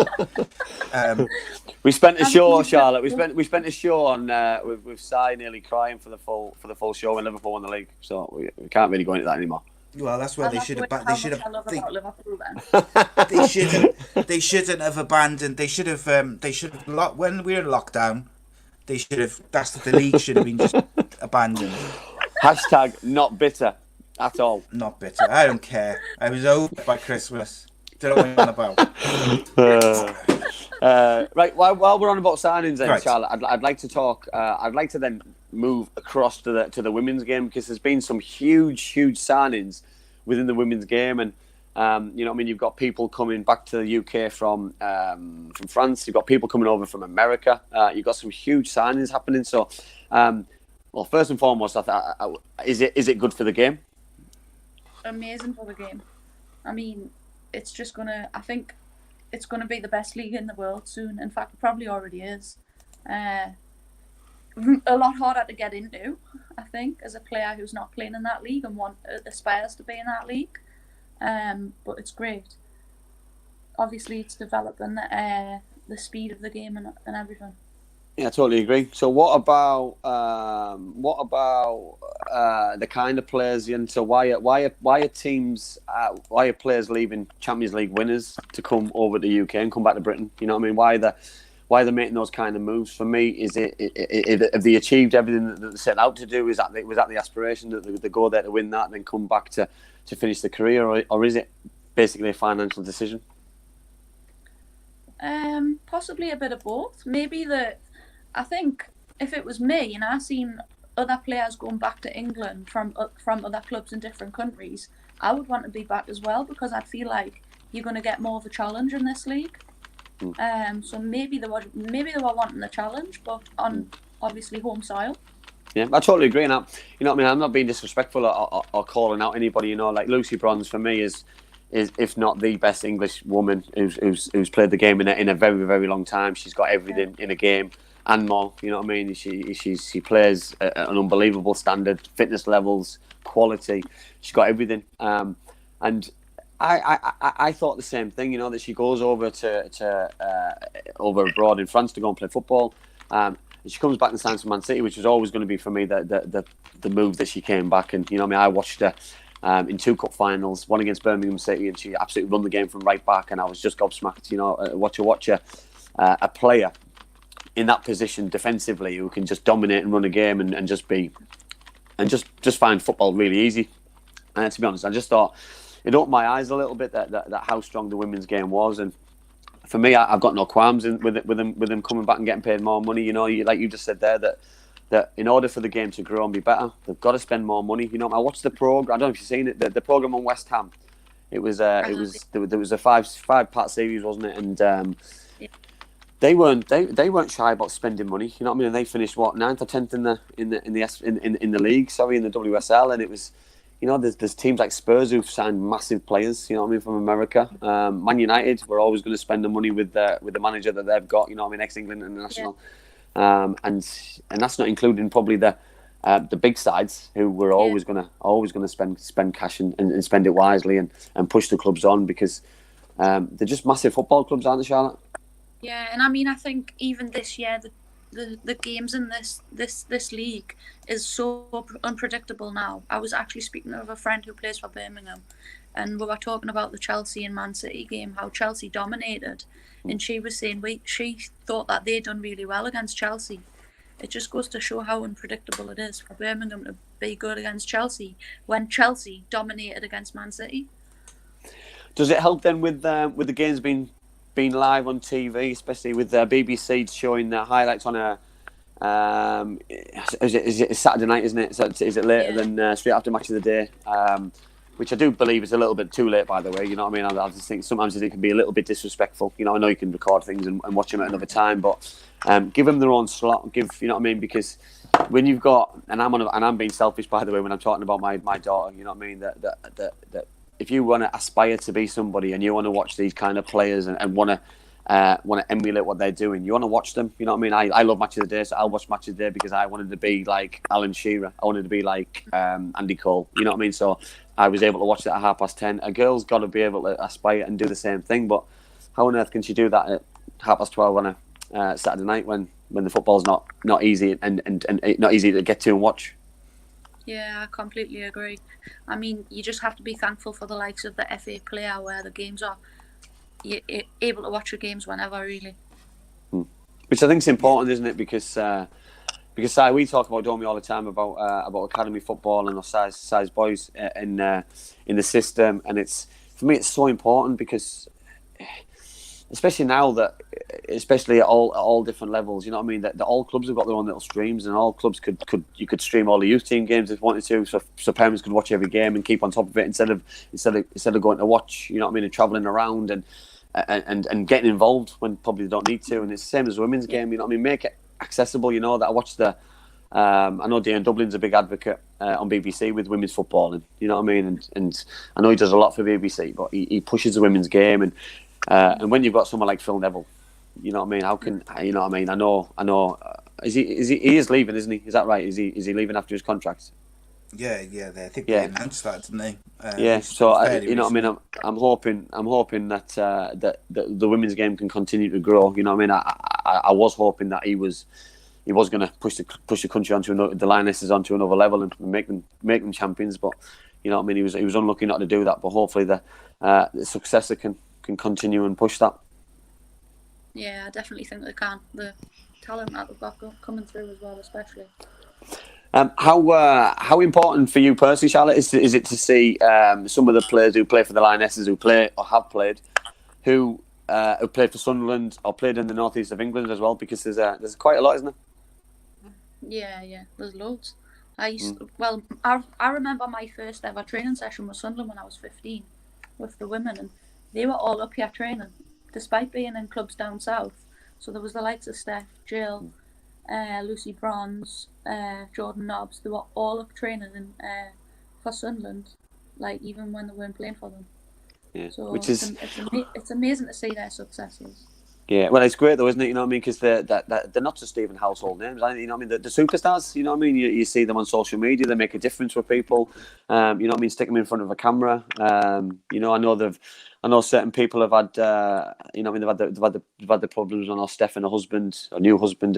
We spent a show, Charlotte. We spent a show on with Si nearly crying for the full show when Liverpool won the league. So we can't really go into that anymore. Well, that's where they should have. They should have. They shouldn't have abandoned. They should have. When we were in lockdown, they should have. The league should have been just abandoned. # not bitter. At all. Not bitter. I don't care. I was over by Christmas. Don't know what you're on about. Right. While we're on about signings, then, Charlotte, I'd like to talk. I'd like to then move across to the women's game, because there's been some huge signings within the women's game, and you know what I mean. You've got people coming back to the UK from France. You've got people coming over from America. You've got some huge signings happening. So, well, first and foremost, is it good for the game? Amazing for the game. I mean, it's just I think it's gonna be the best league in the world soon. In fact, it probably already is. A lot harder to get into. I think, as a player who's not playing in that league and aspires to be in that league. But it's great. Obviously, it's developing the speed of the game and everything. Yeah, I totally agree. So, what about the kind of players? And so, why are players leaving Champions League winners to come over to the UK and come back to Britain? You know what I mean? Why are they making those kind of moves? For me, is it have they achieved everything that they set out to do? Was that the aspiration that they go there to win that and then come back to finish the career, or is it basically a financial decision? Possibly a bit of both. Maybe I think if it was me and I seen other players going back to England from other clubs in different countries, I would want to be back as well, because I'd feel like you're going to get more of a challenge in this league. So maybe they were wanting the challenge, but on obviously home soil. Yeah, I totally agree. Now, you know what I mean? I'm not being disrespectful or calling out anybody. You know, like Lucy Bronze for me is if not the best English woman who's played the game in a very, very long time. She's got everything in a game and more. You know what I mean? She plays at an unbelievable standard, fitness levels, quality. She's got everything. And I thought the same thing. You know, that she goes over to over abroad in France to go and play football. And she comes back and signs for Man City, which was always going to be for me the move that she came back. And you know, what I mean, I watched her in 2 cup finals, one against Birmingham City, and she absolutely run the game from right back. And I was just gobsmacked. You know, watch a player in that position defensively who can just dominate and run a game and just find football really easy. And to be honest, I just thought it opened my eyes a little bit that how strong the women's game was. And for me, I've got no qualms with them coming back and getting paid more money. You know, like you just said there, that in order for the game to grow and be better, they've got to spend more money. You know, I watched the program. I don't know if you've seen it. The program on West Ham. There was a 5-part series, wasn't it? And they weren't shy about spending money. You know what I mean? And they finished 9th or 10th in the league. Sorry, in the WSL, and it was. You know, there's teams like Spurs who've signed massive players. You know what I mean, from America. Man United, we're always going to spend the money with the manager that they've got. You know what I mean, ex-England international, and that's not including probably the big sides who were always going to spend cash and spend it wisely and push the clubs on, because they're just massive football clubs, aren't they, Charlotte? Yeah, and I mean, I think even this year the games in this league is so unpredictable now. I was actually speaking with a friend who plays for Birmingham, and we were talking about the Chelsea and Man City game, how Chelsea dominated, and she was saying she thought that they'd done really well against Chelsea. It just goes to show how unpredictable it is for Birmingham to be good against Chelsea when Chelsea dominated against Man City. Does it help then with the games being live on TV, especially with BBC showing the highlights on a is it Saturday night, isn't it? So is it later than straight after match of the day? Which I do believe is a little bit too late, by the way. You know what I mean? I just think sometimes it can be a little bit disrespectful. You know, I know you can record things and watch them at another time, but give them their own slot. You know what I mean? Because when you've got, and I'm being selfish, by the way, when I'm talking about my daughter. You know what I mean? That if you want to aspire to be somebody and you want to watch these kind of players and want to emulate what they're doing, you want to watch them. You know what I mean? I love Match of the Day, so I'll watch Match of the Day because I wanted to be like Alan Shearer. I wanted to be like Andy Cole. You know what I mean? So I was able to watch that at 10:30. A girl's got to be able to aspire and do the same thing, but how on earth can she do that at 12:30 on a Saturday night when the football's not easy and not easy to get to and watch? Yeah, I completely agree. I mean, you just have to be thankful for the likes of the FA Player, where the games are you're able to watch the games whenever, really. Which I think is important, isn't it? Because we talk about, don't we, all the time about academy football and size boys in the system, and for me it's so important because especially now especially at all different levels, you know what I mean, that all clubs have got their own little streams, and all clubs could stream all the youth team games if you wanted to, so parents could watch every game and keep on top of it instead of going to watch, you know what I mean, and travelling around and getting involved when probably they don't need to. And it's the same as the women's game, you know what I mean, make it accessible. You know that I watched I know Diane Dublin's a big advocate on BBC with women's football, and you know what I mean, and I know he does a lot for BBC, but he pushes the women's game, and when you've got someone like Phil Neville, you know what I mean, how can, you know what I mean, I know He is leaving, isn't he? Is that right? Is he leaving after his contract? Yeah. I think they announced that, didn't they? Yeah. So fairly you know what I mean. I'm hoping that that the women's game can continue to grow. You know what I mean. I was hoping that he was going to push the country onto the Lionesses onto another level and make them champions. But you know what I mean. He was unlucky not to do that. But hopefully the successor can continue and push that. Yeah, I definitely think they can. The talent that they've got coming through as well, especially. How important for you personally, Charlotte, is it to see some of the players who play for the Lionesses, who play or have played, who played for Sunderland or played in the northeast of England as well? Because there's quite a lot, isn't there? Yeah, there's loads. I remember my first ever training session with Sunderland when I was 15 with the women, and they were all up here training, despite being in clubs down south. So there was the likes of Steph, Jill, Lucy Bronze, Jordan Nobbs. They were all up training for Sunderland, like even when they weren't playing for them. Yeah, so which it's amazing to see their successes. Yeah, well, it's great though, isn't it? You know what I mean? Because they're not just even household names. You know what I mean? The superstars. You know what I mean? You see them on social media. They make a difference with people. You know what I mean? Stick them in front of a camera. You know, I know certain people have had. You know what I mean? They've had the problems. I know Steph and her husband, her new husband,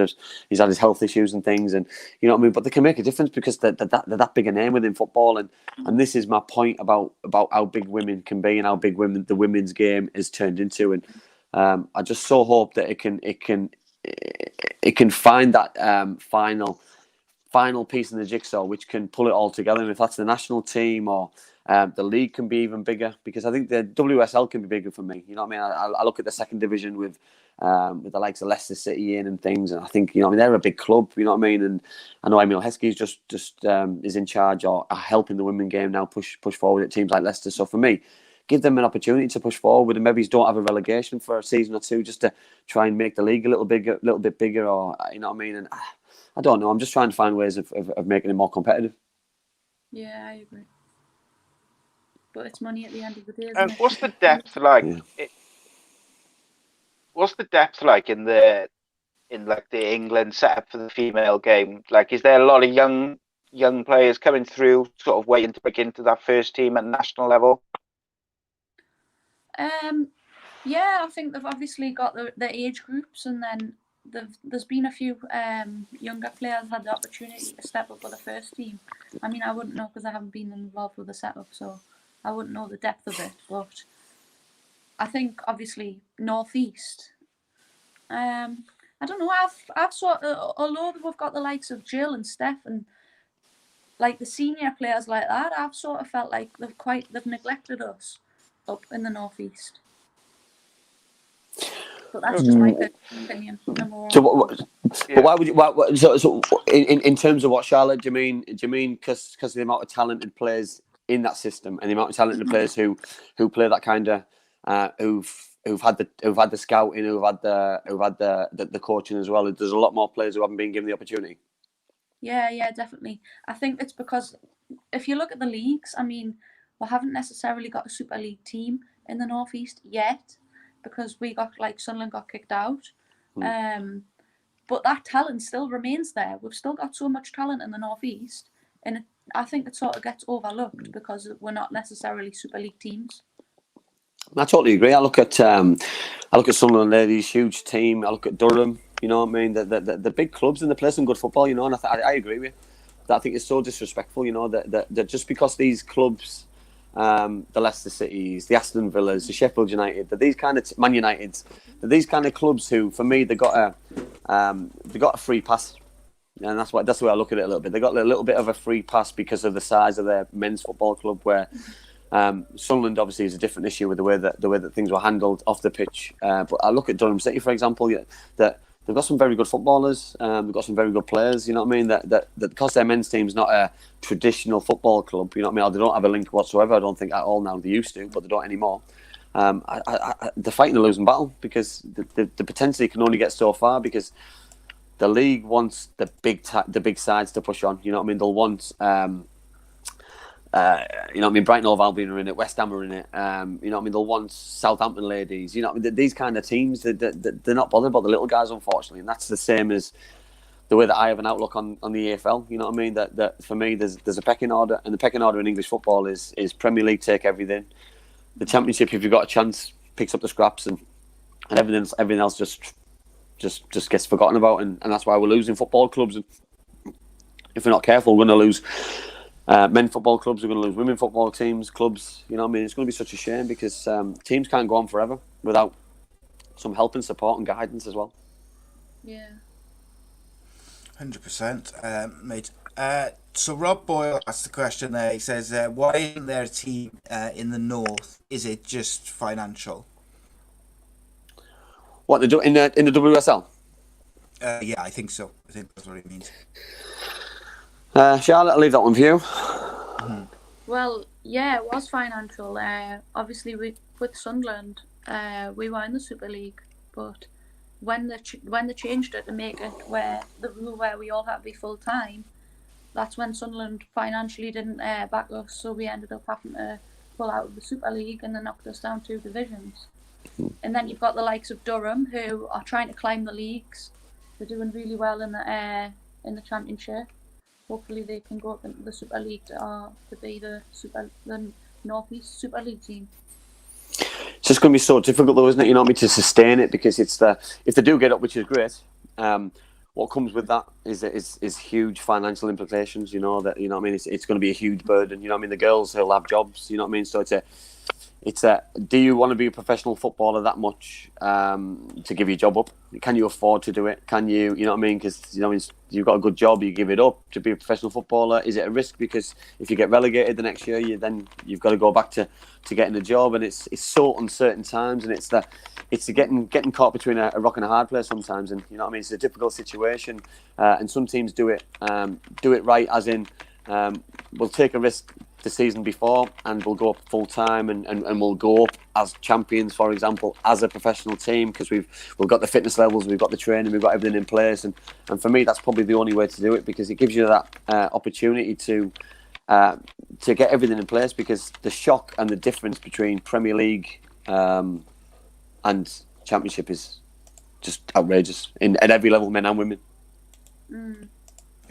he's had his health issues and things. And you know what I mean? But they can make a difference because they're that big a name within football. And this is my point about how big women can be and how big the women's game is turned into. And I just so hope that it can find that final piece in the jigsaw which can pull it all together. And if that's the national team or the league can be even bigger, because I think the WSL can be bigger for me. You know what I mean? I look at the second division with the likes of Leicester City and things, and I think, you know what I mean, they're a big club. You know what I mean? And I know Emil Heskey's just is in charge or helping the women game now push forward at teams like Leicester. So for me, give them an opportunity to push forward, and maybe don't have a relegation for a season or two, just to try and make the league a little bit bigger, or you know what I mean. And I don't know. I'm just trying to find ways of making it more competitive. Yeah, I agree. But it's money at the end of the day, isn't it? What's the depth like? Yeah. What's the depth like in the England setup for the female game? Like, is there a lot of young players coming through, sort of waiting to break into that first team at national level? Yeah, I think they've obviously got the age groups, and then there's been a few younger players had the opportunity to step up for the first team. I mean, I wouldn't know because I haven't been involved with the setup, so I wouldn't know the depth of it. But I think obviously Northeast. I don't know. I've sort of, although we've got the likes of Jill and Steph and like the senior players like that, I've sort of felt like they've neglected us up in the Northeast. But that's just my opinion. So, but why would you? So in terms of what, Charlotte, do you mean because of the amount of talented players in that system and the amount of talented players who play that kind of who've had the scouting, who've had the coaching as well? There's a lot more players who haven't been given the opportunity. Yeah, definitely. I think it's because if you look at the leagues, I mean, we haven't necessarily got a Super League team in the Northeast yet, because Sunderland got kicked out. But that talent still remains there. We've still got so much talent in the Northeast, and I think it sort of gets overlooked because we're not necessarily Super League teams. I totally agree. I look at Sunderland, they're this huge team. I look at Durham. You know what I mean? The big clubs, and they play some good football. You know, and I agree with you. I think it's so disrespectful. You know that just because these clubs, the Leicester Cities, the Aston Villas, the Sheffield United, these kind of Man Uniteds, these kind of clubs who, for me, they got a free pass, and that's the way I look at it a little bit. They got a little bit of a free pass because of the size of their men's football club. Where Sunderland obviously is a different issue with the way that things were handled off the pitch. But I look at Durham City, for example, that they've got some very good footballers. They've got some very good players. You know what I mean? That because their men's team's not a traditional football club. You know what I mean? They don't have a link whatsoever. I don't think at all now. They used to, but they don't anymore. They're fighting a losing battle because they potentially can only get so far because the league wants the big sides to push on. You know what I mean? They'll want. You know what I mean? Brighton Hove Albion are in it, West Ham are in it. You know what I mean? They'll want Southampton ladies. You know what I mean? These kind of teams, they're not bothered about the little guys, unfortunately, and that's the same as the way that I have an outlook on the EFL. You know what I mean? That for me, there's a pecking order, and the pecking order in English football is Premier League, take everything. The Championship, if you've got a chance, picks up the scraps, and everything else just gets forgotten about, and that's why we're losing football clubs. And if we're not careful, we're going to lose men football clubs. We're going to lose women football teams, clubs. You know what I mean? It's going to be such a shame because teams can't go on forever without some help and support and guidance as well. Yeah. 100%, mate. So Rob Boyle asked the question there. He says, why isn't there a team in the north? Is it just financial? What, in the WSL? Yeah, I think so. I think that's what it means. Charlotte, I'll leave that one for you. Well, yeah, it was financial. Obviously, with Sunderland, we were in the Super League, but when they changed it to make it where the rule where we all had to be full time, that's when Sunderland financially didn't back us, so we ended up having to pull out of the Super League and they knocked us down 2 divisions. And then you've got the likes of Durham who are trying to climb the leagues. They're doing really well in the Championship. Hopefully they can go up into the Super League to be the North East Super League team. It's just going to be so difficult, though, isn't it? You know what I mean, to sustain it, because if they do get up, which is great, what comes with that is huge financial implications. You know what I mean. It's going to be a huge burden. You know what I mean. The girls will have jobs. You know what I mean. So it's a. Do you want to be a professional footballer that much to give your job up? Can you afford to do it? Can you? You know what I mean? Because you've got a good job, you give it up to be a professional footballer. Is it a risk? Because if you get relegated the next year, you've got to go back to getting a job, and it's so uncertain times, and it's getting caught between a rock and a hard place sometimes, and you know what I mean. It's a difficult situation, and some teams do it right, as in we'll take a risk the season before and we'll go up full time and we'll go up as champions, for example, as a professional team, because we've got the fitness levels, we've got the training, we've got everything in place, and for me that's probably the only way to do it, because it gives you that opportunity to get everything in place, because the shock and the difference between Premier League and Championship is just outrageous at every level, men and women.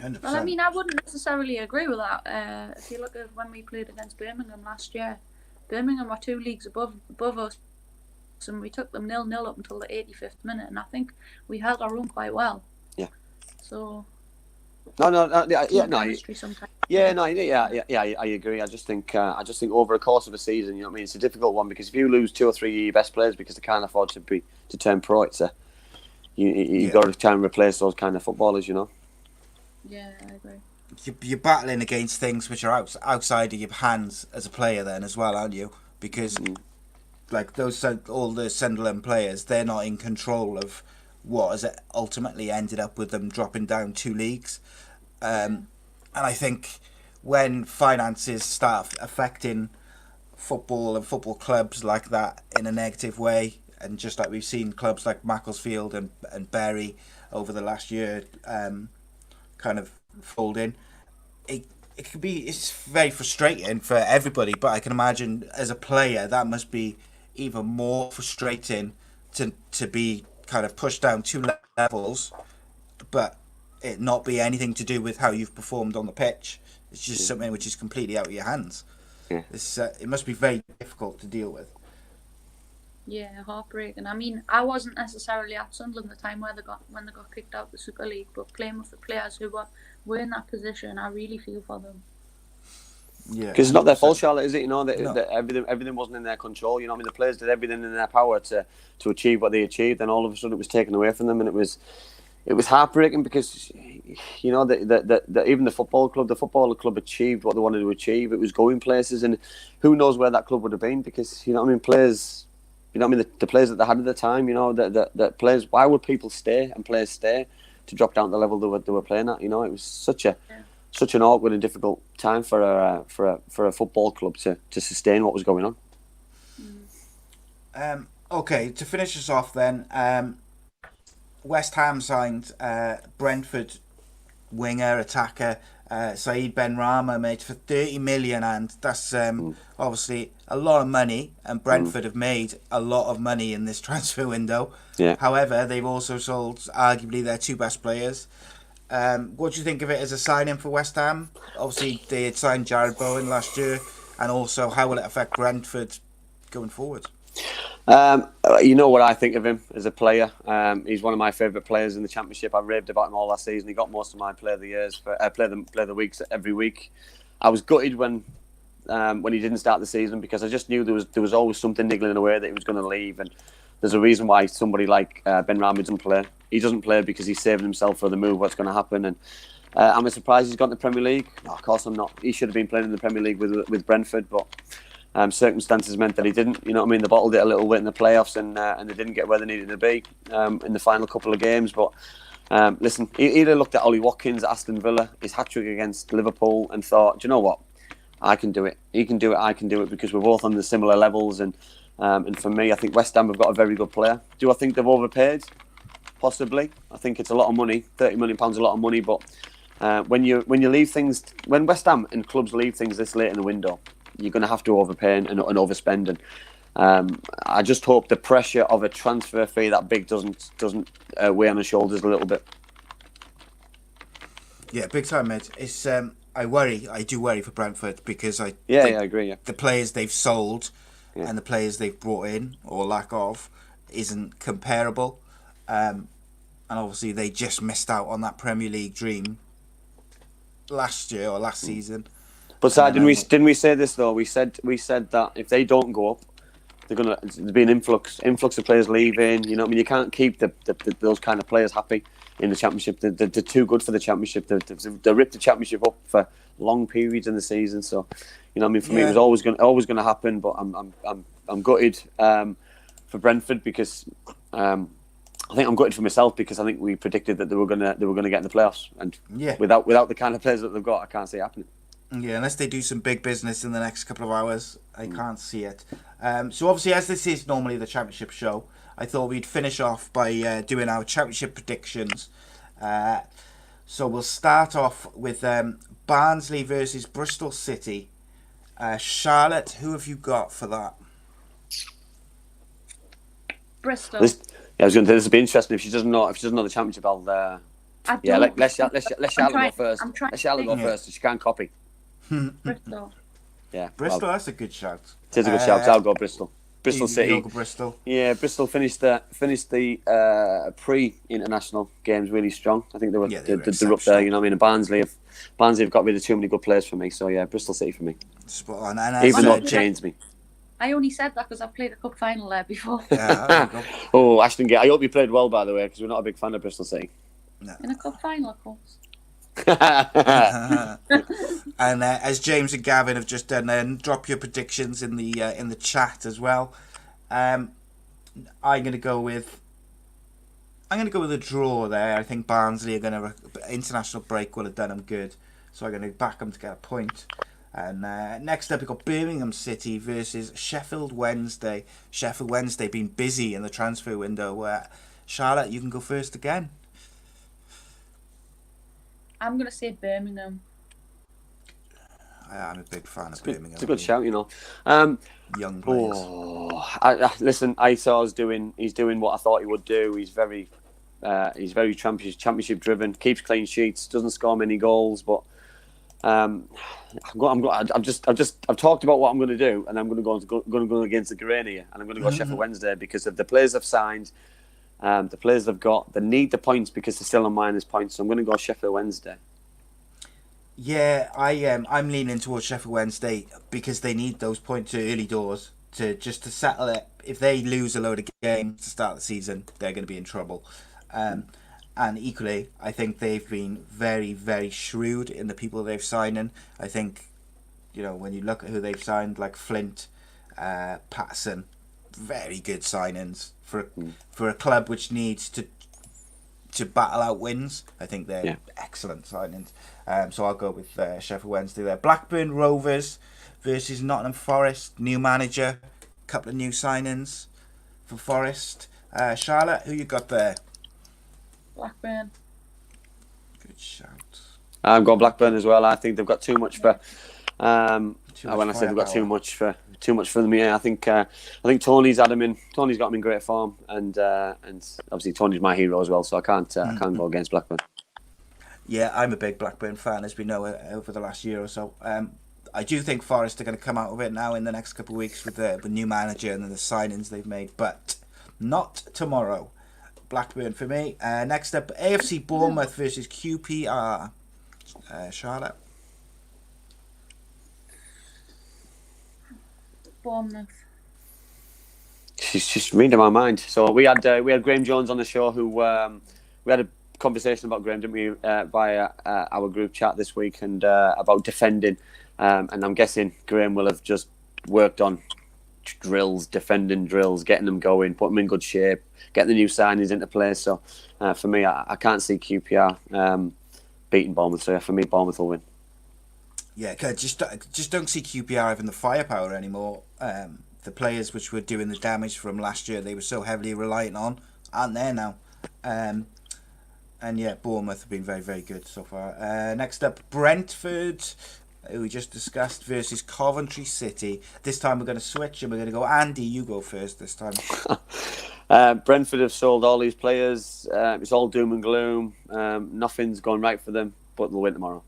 100%. Well, I mean, I wouldn't necessarily agree with that. If you look at when we played against Birmingham last year, Birmingham were 2 leagues above us, and we took them 0-0 up until the 85th minute, and I think we held our own quite well. Yeah. So. I agree. I just think over a course of a season, you know what I mean, it's a difficult one, because if you lose 2 or 3 of your best players because they can't afford to turn pro, you've got to try and replace those kind of footballers, you know. Yeah, I agree. You're battling against things which are outside of your hands as a player then as well, aren't you? Because like all the Sunderland players, they're not in control of what has ultimately ended up with them dropping down 2 leagues. And I think when finances start affecting football and football clubs like that in a negative way, and just like we've seen clubs like Macclesfield and Bury over the last year kind of fold in, it's very frustrating for everybody, but I can imagine as a player that must be even more frustrating to be kind of pushed down 2 levels, but it not be anything to do with how you've performed on the pitch. It's just something which is completely out of your hands. Yeah. It must be very difficult to deal with. Yeah, heartbreaking. I mean, I wasn't necessarily at Sunderland the time when they got kicked out of the Super League, but playing with the players who were in that position, I really feel for them. Yeah, because it's not their fault, Charlotte, is it? You know that everything wasn't in their control. You know, I mean, the players did everything in their power to achieve what they achieved, and all of a sudden it was taken away from them, and it was heartbreaking, because you know that even the footballer club achieved what they wanted to achieve. It was going places, and who knows where that club would have been, because you know what I mean, players. You know what I mean, the players that they had at the time. You know that players. Why would people stay and players stay to drop down to the level they were playing at? You know, it was such an awkward and difficult time for a football club to sustain what was going on. Okay, to finish us off then, West Ham signed Brentford winger, attacker, Saeed Benrahma, made for 30 million, and that's obviously a lot of money, and Brentford have made a lot of money in this transfer window. Yeah. However, they've also sold arguably their 2 best players. What do you think of it as a signing for West Ham? Obviously, they had signed Jared Bowen last year, and also how will it affect Brentford going forward? You know what I think of him as a player. He's one of my favourite players in the Championship. I raved about him all last season. He got most of my player of the years, player of the weeks every week. I was gutted when he didn't start the season because I just knew there was always something niggling away that he was going to leave. And there's a reason why somebody like Ben Rama doesn't play. He doesn't play because he's saving himself for the move. What's going to happen? And am I surprised he's gone to the Premier League? No, of course I'm not. He should have been playing in the Premier League with Brentford, but circumstances meant that he didn't. You know what I mean? They bottled it a little bit in the playoffs, and they didn't get where they needed to be in the final couple of games. But listen, he'd have looked at Ollie Watkins at Aston Villa, his hat-trick against Liverpool, and thought, do you know what? I can do it. He can do it. I can do it because we're both on the similar levels. And for me, I think West Ham have got a very good player. Do I think they've overpaid? Possibly. I think it's a lot of money. £30 million is a lot of money. But when you leave things, when West Ham and clubs leave things this late in the window, you're going to have to overpay and overspend. And I just hope the pressure of a transfer fee that big doesn't weigh on the shoulders a little bit. Yeah, big time, mate. It's I do worry for Brentford because I agree. Yeah. The players they've sold and the players they've brought in or lack of isn't comparable, and obviously they just missed out on that Premier League dream last year or last season. But Si, didn't we say this though? We said that if they don't go up, there'll be an influx of players leaving. You know what I mean? You can't keep those kind of players happy in the Championship. They're too good for the Championship. They ripped the Championship up for long periods in the season. So, you know what I mean? For me, it was always going to happen. But I'm gutted for Brentford because I think I'm gutted for myself because I think we predicted that they were going to get in the playoffs, and without the kind of players that they've got, I can't see it happening. Yeah, unless they do some big business in the next couple of hours, I can't see it. So obviously, as this is normally the Championship show, I thought we'd finish off by doing our Championship predictions. So we'll start off with Barnsley versus Bristol City. Charlotte, who have you got for that? Bristol. I was going to say this would be interesting if she doesn't know the Championship. Let Charlotte go first. Let Charlotte go first, so she can't copy. Bristol. Yeah, Bristol. That's a good shout. It is a good shout. I'll go Bristol. Bristol City. You'll go Bristol. Yeah, Bristol finished the pre-international games really strong. I think they're up there. You know what I mean? And Barnsley have got rid of too many good players for me. So yeah, Bristol City for me. Spot on. And even though it changed me. I only said that because I've played a cup final there before. Oh, Ashton Gate. I hope you played well, by the way, because we're not a big fan of Bristol City. No. In a cup final, of course. And as James and Gavin have just done, drop your predictions in the chat as well. I'm going to go with a draw there. I think Barnsley are going to international break will have done them good, so I'm going to back them to get a point. And next up, we've got Birmingham City versus Sheffield Wednesday. Sheffield Wednesday been busy in the transfer window. Charlotte, you can go first again. I'm going to say Birmingham. I'm a big fan of Birmingham. It's a good shout, you know. Young players. Listen, Aitor's he's doing what I thought he would do. He's very championship driven. Keeps clean sheets. Doesn't score many goals, but I've talked about what I'm going to do, and I'm going to go against the grain here, and I'm going to go Sheffield Wednesday because of the players I've signed. The players they've got, they need the points because they're still on minus points. So I'm going to go Sheffield Wednesday. Yeah, I'm leaning towards Sheffield Wednesday because they need those points early doors to settle it. If they lose a load of games to start the season, they're going to be in trouble. And equally, I think they've been very, very shrewd in the people they've signed in. I think, you know, when you look at who they've signed, like Flint, Patterson, very good signings for a club which needs to battle out wins. I think they're excellent signings. So I'll go with Sheffield Wednesday there. Blackburn Rovers versus Nottingham Forest. New manager, couple of new signings for Forest. Charlotte, who you got there? Blackburn. Good shout. I've got Blackburn as well. I think they've got too much for. When I say they've got too much for them, yeah, I think Tony's had him in. Tony's got him in great form, and obviously Tony's my hero as well. So I can't go against Blackburn. Yeah, I'm a big Blackburn fan, as we know, over the last year or so. I do think Forest are going to come out of it now in the next couple of weeks with the new manager and the signings they've made, but not tomorrow. Blackburn for me. Next up, AFC Bournemouth versus QPR. Charlotte. Bournemouth. She's just reading my mind. So we had Graham Jones on the show, who we had a conversation about Graham, didn't we, via our group chat this week, and about defending. And I'm guessing Graham will have just worked on defending drills, getting them going, put them in good shape, getting the new signings into place. So for me, I can't see QPR beating Bournemouth. So for me, Bournemouth will win. Yeah, just don't see QPR having the firepower anymore. The players which were doing the damage from last year, they were so heavily reliant on, aren't there now. And yeah, Bournemouth have been very, very good so far. Next up, Brentford, who we just discussed, versus Coventry City. This time we're going to switch and we're going to go, Andy, you go first this time. Brentford have sold all these players. It's all doom and gloom. Nothing's going right for them, but they'll win tomorrow.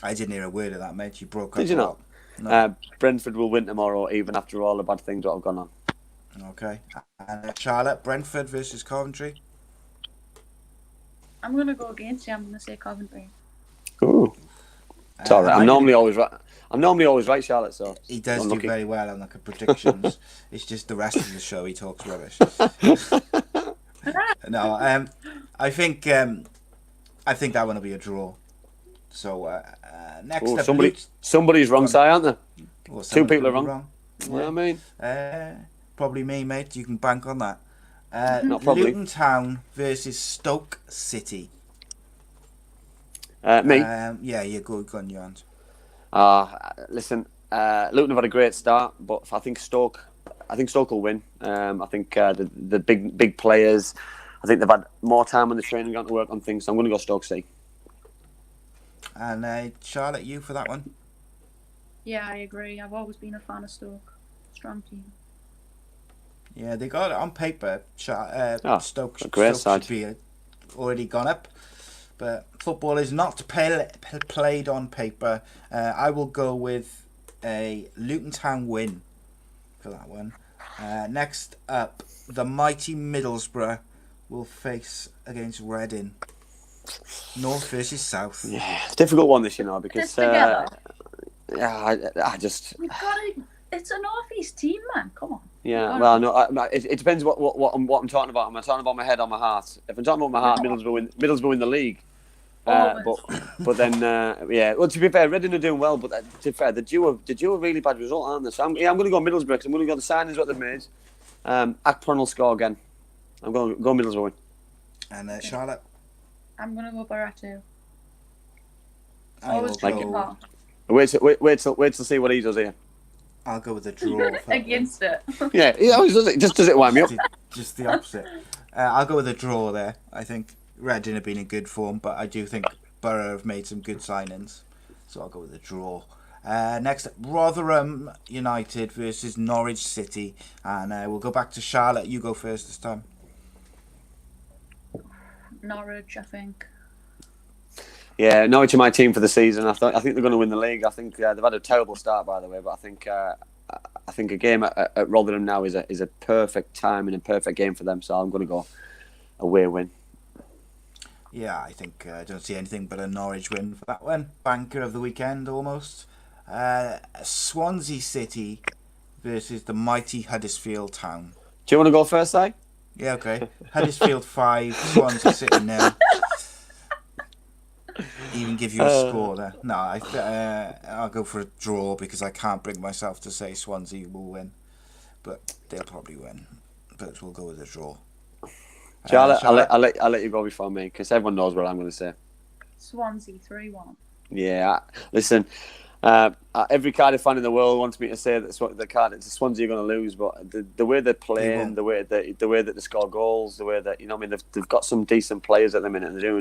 I didn't hear a word of that, mate. You broke up. Did you not? No. Brentford will win tomorrow, even after all the bad things that have gone on. Okay. And Charlotte, Brentford versus Coventry. I'm going to go against you. I'm going to say Coventry. Ooh. It's all right. I'm normally always right, Charlotte. So he does do very well on like predictions. It's just the rest of the show he talks rubbish. No, I think that one will be a draw. So next up, somebody's wrong side, aren't they? Well, two people are wrong. You know what I mean? Probably me, mate. You can bank on that. Not probably. Luton Town versus Stoke City. Me? Yeah, you're good on your hands. Listen, Luton have had a great start, but I think Stoke will win. I think the big players, I think they've had more time on the training ground to work on things, so I'm going to go Stoke City. And Charlotte, you for that one? Yeah, I agree. I've always been a fan of Stoke. Strong team. Yeah, they got it on paper. Stoke side. Should be already gone up. But football is not played on paper. I will go with a Luton Town win for that one. Next up, the mighty Middlesbrough will face against Reading. North versus South. Yeah, it's a difficult one this, because together. I just. It's a northeast team, man. Come on. Yeah, well, no, it depends what I'm talking about. Am I talking about my head or my heart? If I'm talking about my heart, Middlesbrough win the league. But then, yeah. Well, to be fair, Reading are doing well, but to be fair, they're due a really bad result, aren't they? So I'm going to go Middlesbrough because I'm going to go the signings what they've made. Akpron will score again. I'm going to go Middlesbrough. And Charlotte? I'm going to go Boro too. Wait till see what he does here. I'll go with the draw. Against it. Yeah, he always does it. Just does it wind me up. Just the opposite. I'll go with a draw there. I think Reading have been in good form, but I do think Boro have made some good signings. So I'll go with a draw. Next up, Rotherham United versus Norwich City. And we'll go back to Charlotte. You go first this time. Norwich, I think. Yeah, Norwich are my team for the season. I think they're going to win the league. I think they've had a terrible start, by the way, but I think a game at Rotherham now is a perfect time and a perfect game for them. So I'm going to go away win. Yeah, I think I don't see anything but a Norwich win for that one. Banker of the weekend, almost. Swansea City versus the mighty Huddersfield Town. Do you want to go first, Si? Yeah, okay. Huddersfield 5, Swansea City 0. Even give you a score there. No, I'll go for a draw because I can't bring myself to say Swansea will win, but they'll probably win. But we'll go with a draw. Charlotte, I'll let you go before me because everyone knows what I'm going to say. Swansea 3-1. Yeah, listen. Every Cardiff fan in the world wants me to say that the Swansea are going to lose, but the way they're playing, the way that they score goals, the way that they've got some decent players at the minute. They're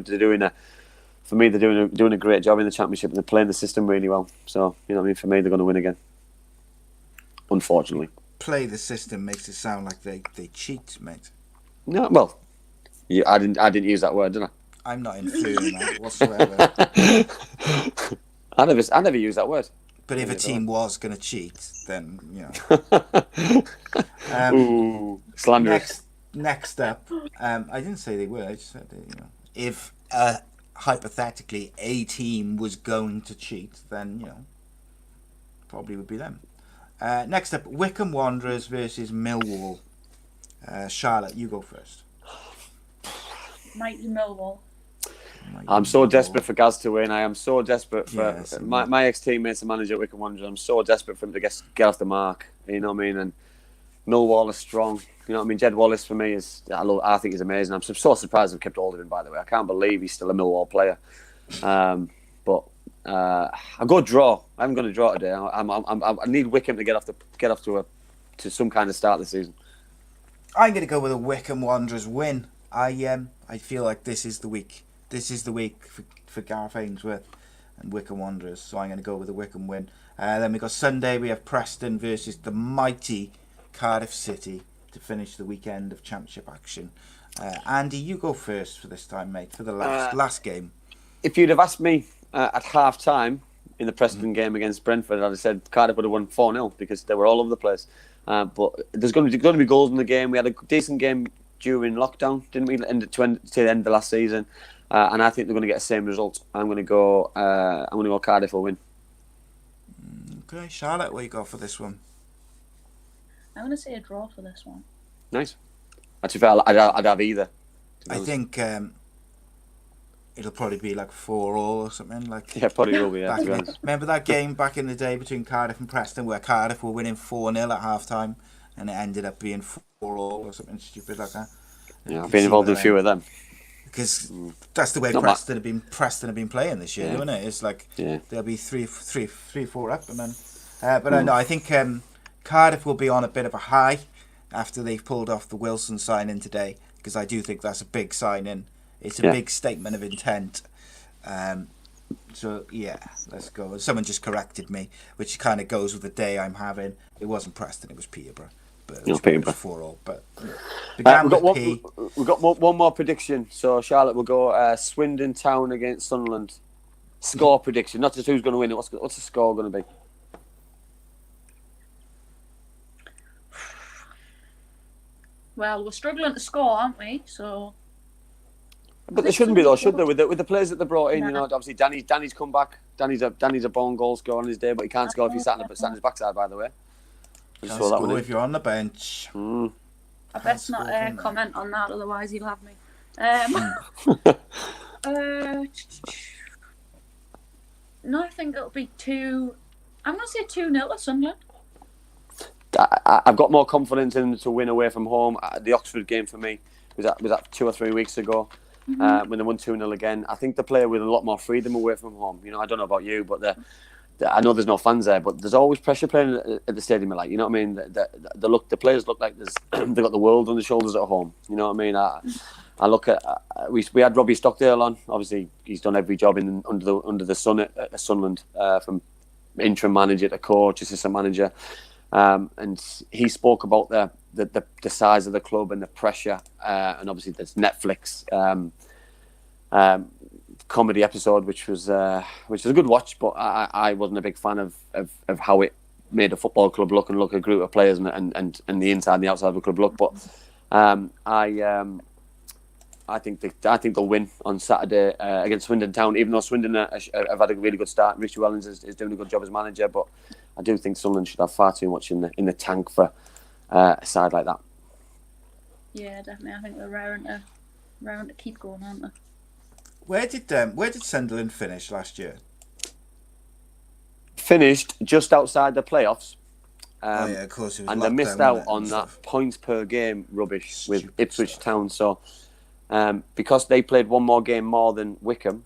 doing a great job in the Championship, and they're playing the system really well. So for me, they're going to win again. Unfortunately, play the system makes it sound like they cheat, mate. No, well, I didn't use that word, did I? I'm not inferring that whatsoever. I never use that word. But if a team was going to cheat, then, Ooh, slanderous. Next up, I didn't say they were. I just said, if hypothetically a team was going to cheat, then, probably would be them. Next up, Wycombe Wanderers versus Millwall. Charlotte, you go first. Mighty Millwall. I'm so desperate for Gaz to win. I am so desperate for my ex-teammate's the manager at Wycombe Wanderers. I'm so desperate for him to get off the mark. You know what I mean? And Millwall is strong. You know what I mean? Jed Wallace for me I think he's amazing. I'm so surprised I've kept hold of him. By the way, I can't believe he's still a Millwall player. But I'll go draw. I'm going to draw today. I need Wycombe to get off to some kind of start this season. I'm going to go with a Wycombe Wanderers win. I feel like this is the week. This is the week for Gareth Ainsworth and Wycombe Wanderers, so I'm going to go with a Wycombe win. Then we got Sunday, we have Preston versus the mighty Cardiff City to finish the weekend of championship action. Andy, you go first for this time, mate, for the last game. If you'd have asked me at half-time in the Preston game against Brentford, I'd have said Cardiff would have won 4-0 because they were all over the place. But there's going to be goals in the game. We had a decent game during lockdown, didn't we, to the end of the last season? And I think they're going to get the same result. I'm going to go Cardiff will win. Okay, Charlotte, what you got for this one? I'm going to say a draw for this one. Nice. Actually, I'd have either. I think it'll probably be like 4-4 or something. Yeah, probably will be. Yeah, to be honest. Remember that game back in the day between Cardiff and Preston where Cardiff were winning 4-0 at half time and it ended up being 4-4 or something stupid like that? Yeah, I've been involved in a few of them. Because that's the way Preston have been playing this year, isn't it? It's like they'll be 3-4 up, and then. But I know I think Cardiff will be on a bit of a high after they've pulled off the Wilson signing today, because I do think that's a big signing. It's a big statement of intent. So let's go. Someone just corrected me, which kind of goes with the day I'm having. It wasn't Preston, it was Peterborough. But it was 4-4. But we've got one more prediction. So Charlotte will go Swindon Town against Sunderland. Score prediction, not just who's going to win it. What's the score going to be? Well, we're struggling to score, aren't we? So. But they shouldn't be though, should they? With the players that they brought in, obviously Danny's come back. Danny's a born goal scorer on his day, but he can't score if he's sat on his backside. By the way. Can't score if you're on the bench. I best not comment on that, otherwise he'll have me. No, I think it'll be 2. I'm going to say 2-0 to Sunderland. I've got more confidence in them to win away from home. The Oxford game for me was that 2 or 3 weeks ago when they won 2-0 again. I think they play with a lot more freedom away from home. I don't know about you, but I know there's no fans there, but there's always pressure playing at the stadium. Like, you know what I mean? The players look like they've got the world on their shoulders at home. You know what I mean? I look at we had Robbie Stockdale on. Obviously, he's done every job under the sun at Sunderland, from interim manager to coach, assistant manager, and he spoke about the size of the club and the pressure, and obviously there's Netflix. Comedy episode, which was a good watch, but I wasn't a big fan of how it made a football club look and a group of players and the inside and the outside of the club look. But I think they'll win on Saturday against Swindon Town, even though Swindon have had a really good start. Richie Wellens is doing a good job as manager, but I do think Sunderland should have far too much in the tank for a side like that. Yeah, definitely. I think they're raring to keep going, aren't they? Where did Sunderland finish last year? Finished just outside the playoffs. Of course. It was and they missed out on that points per game rubbish with Ipswich Town. So because they played one more game more than Wycombe,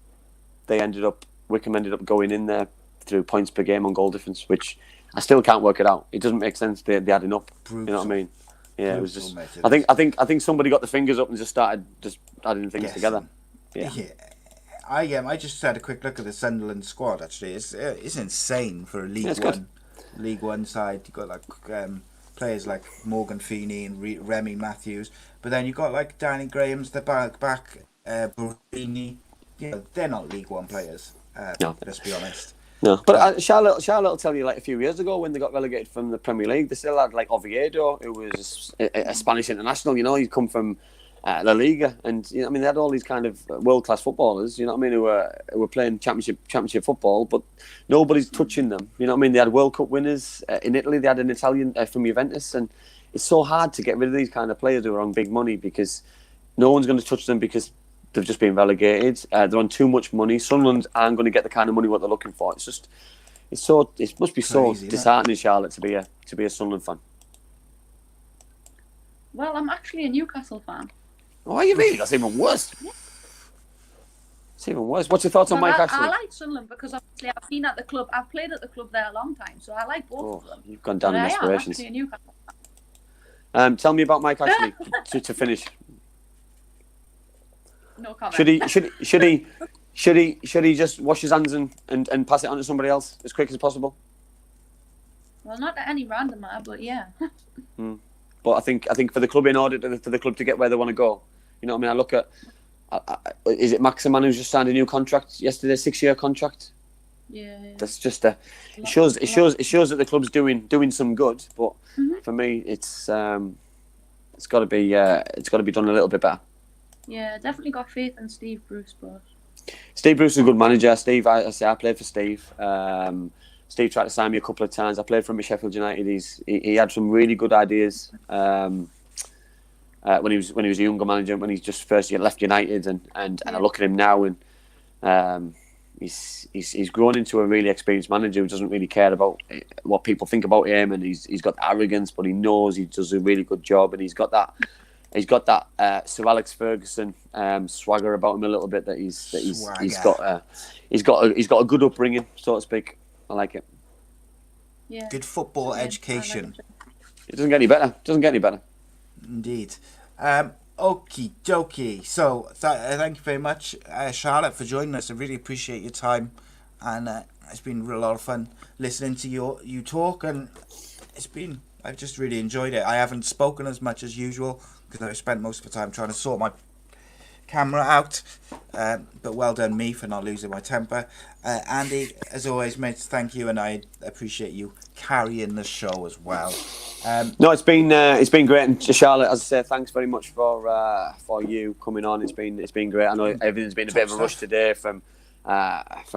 Wycombe ended up going in there through points per game on goal difference, which I still can't work it out. It doesn't make sense. They adding up. Brutal. You know what I mean? Yeah, it was just. I think somebody got the fingers up and just started adding things together. Yeah. I just had a quick look at the Sunderland squad. Actually, it's insane for a League One side. You got like players like Morgan Feeney and Remy Matthews, but then you got like Danny Graham's the back, Barini, they're not League One players. No. Let's be honest. No, but Charlotte will tell you, like, a few years ago when they got relegated from the Premier League, they still had, like, Oviedo, who was a Spanish international, he'd come from La Liga, and, they had all these kind of world-class footballers, who were playing championship football, but nobody's touching them, They had World Cup winners in Italy, they had an Italian from Juventus, and it's so hard to get rid of these kind of players who are on big money because no one's going to touch them because they've just been relegated. They're on too much money. Sunderland aren't going to get the kind of money what they're looking for. It must be so Crazy, disheartening, Charlotte, to be a Sunderland fan. Well, I'm actually a Newcastle fan. Oh, are you really? That's even worse. Yeah. It's even worse. What's your thoughts on Mike Ashley? I like Sunderland because obviously I've been at the club. I've played at the club there a long time, so I like both of them. You've gone down in I'm aspirations. actually a Newcastle fan. Tell me about Mike Ashley to finish. No comment. Should he just wash his hands and pass it on to somebody else as quick as possible? Well, not at any random matter, but yeah. But I think for the club, in order for the club to get where they want to go, I look at is it Maximan who's just signed a new contract yesterday, 6-year contract? Yeah. That's just it shows that the club's doing some good, but for me it's got to be done a little bit better. Yeah, definitely got faith in Steve Bruce, but Steve Bruce is a good manager. Steve, I played for Steve. Steve tried to sign me a couple of times. I played for him at Sheffield United. He had some really good ideas when he was a younger manager, when he just first left United, and I look at him now, and he's grown into a really experienced manager who doesn't really care about what people think about him, and he's got arrogance, but he knows he does a really good job, and he's got that Sir Alex Ferguson swagger about him a little bit. He's got a good upbringing, so to speak. I like it. yeah. Good football education. It doesn't get any better. Indeed. Okie dokie. So thank you very much, Charlotte, for joining us. I really appreciate your time, and it's been a lot of fun listening to you talk, and I've just really enjoyed it. I haven't spoken as much as usual because I've spent most of the time trying to sort my camera out, but well done me for not losing my temper. Andy, as always, mate, thank you, and I appreciate you carrying the show as well. No, it's been great, and Charlotte, as I say, thanks very much for you coming on. It's been great. I know everything's been a bit of a rush today from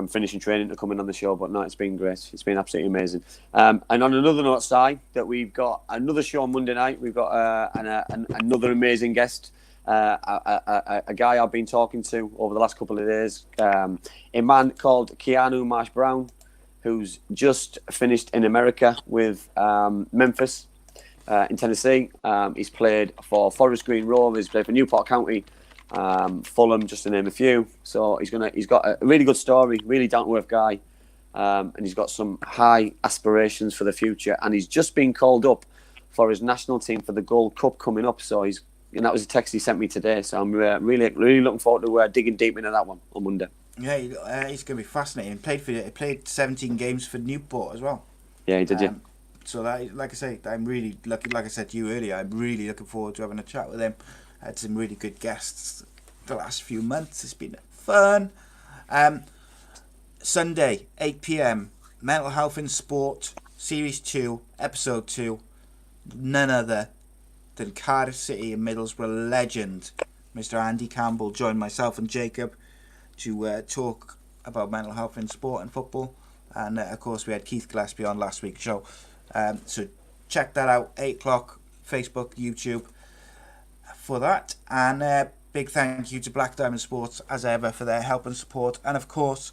finishing training to coming on the show, but no, it's been great. It's been absolutely amazing. And on another note, Si, that we've got another show on Monday night. We've got another amazing guest. A guy I've been talking to over the last couple of days, a man called Keanu Marsh Brown, who's just finished in America with Memphis in Tennessee. He's played for Forest Green Rovers, he's played for Newport County, Fulham, just to name a few. So he's got a really good story, really down to earth guy, and he's got some high aspirations for the future. And he's just been called up for his national team for the Gold Cup coming up. So that was a text he sent me today. So I'm really looking forward to digging deep into that one on Monday. Yeah, he's going to be fascinating. He played 17 games for Newport as well. Yeah, he did. Yeah. So that, like I say, I'm really lucky. Like I said to you earlier, I'm really looking forward to having a chat with him. I had some really good guests the last few months. It's been fun. Sunday, 8 p.m. Mental Health in Sport, Series 2, Episode 2. None other than Cardiff City and Middlesbrough legend, Mr. Andy Campbell, joined myself and Jacob to talk about mental health in sport and football. And of course, we had Keith Gillespie on last week's show. So check that out, 8 o'clock, Facebook, YouTube for that. And big thank you to Black Diamond Sports, as ever, for their help and support. And of course,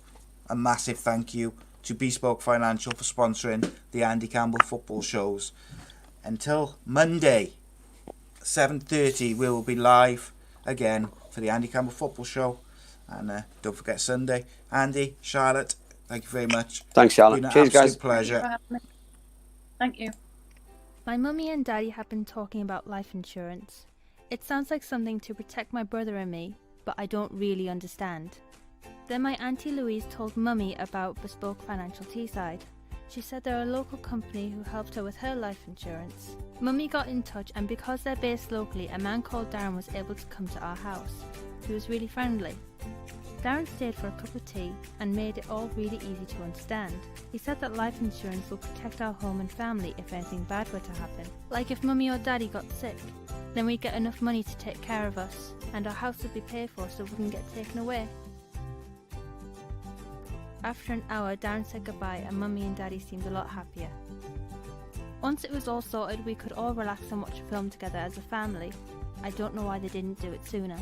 a massive thank you to Bespoke Financial for sponsoring the Andy Campbell Football Shows. Until Monday, 7:30, we will be live again for the Andy Campbell Football Show. And don't forget Sunday. Andy, Charlotte, thank you very much. Thanks, Charlotte. Cheers, guys. Pleasure. Thank you. My mummy and daddy have been talking about life insurance. It sounds like something to protect my brother and me, but I don't really understand. Then my Auntie Louise told Mummy about Bespoke Financial Teesside. She said they're a local company who helped her with her life insurance. Mummy got in touch, and because they're based locally, a man called Darren was able to come to our house. He was really friendly. Darren stayed for a cup of tea and made it all really easy to understand. He said that life insurance will protect our home and family if anything bad were to happen. Like if Mummy or Daddy got sick, then we'd get enough money to take care of us, and our house would be paid for so it wouldn't get taken away. After an hour, Darren said goodbye and Mummy and Daddy seemed a lot happier. Once it was all sorted, we could all relax and watch a film together as a family. I don't know why they didn't do it sooner.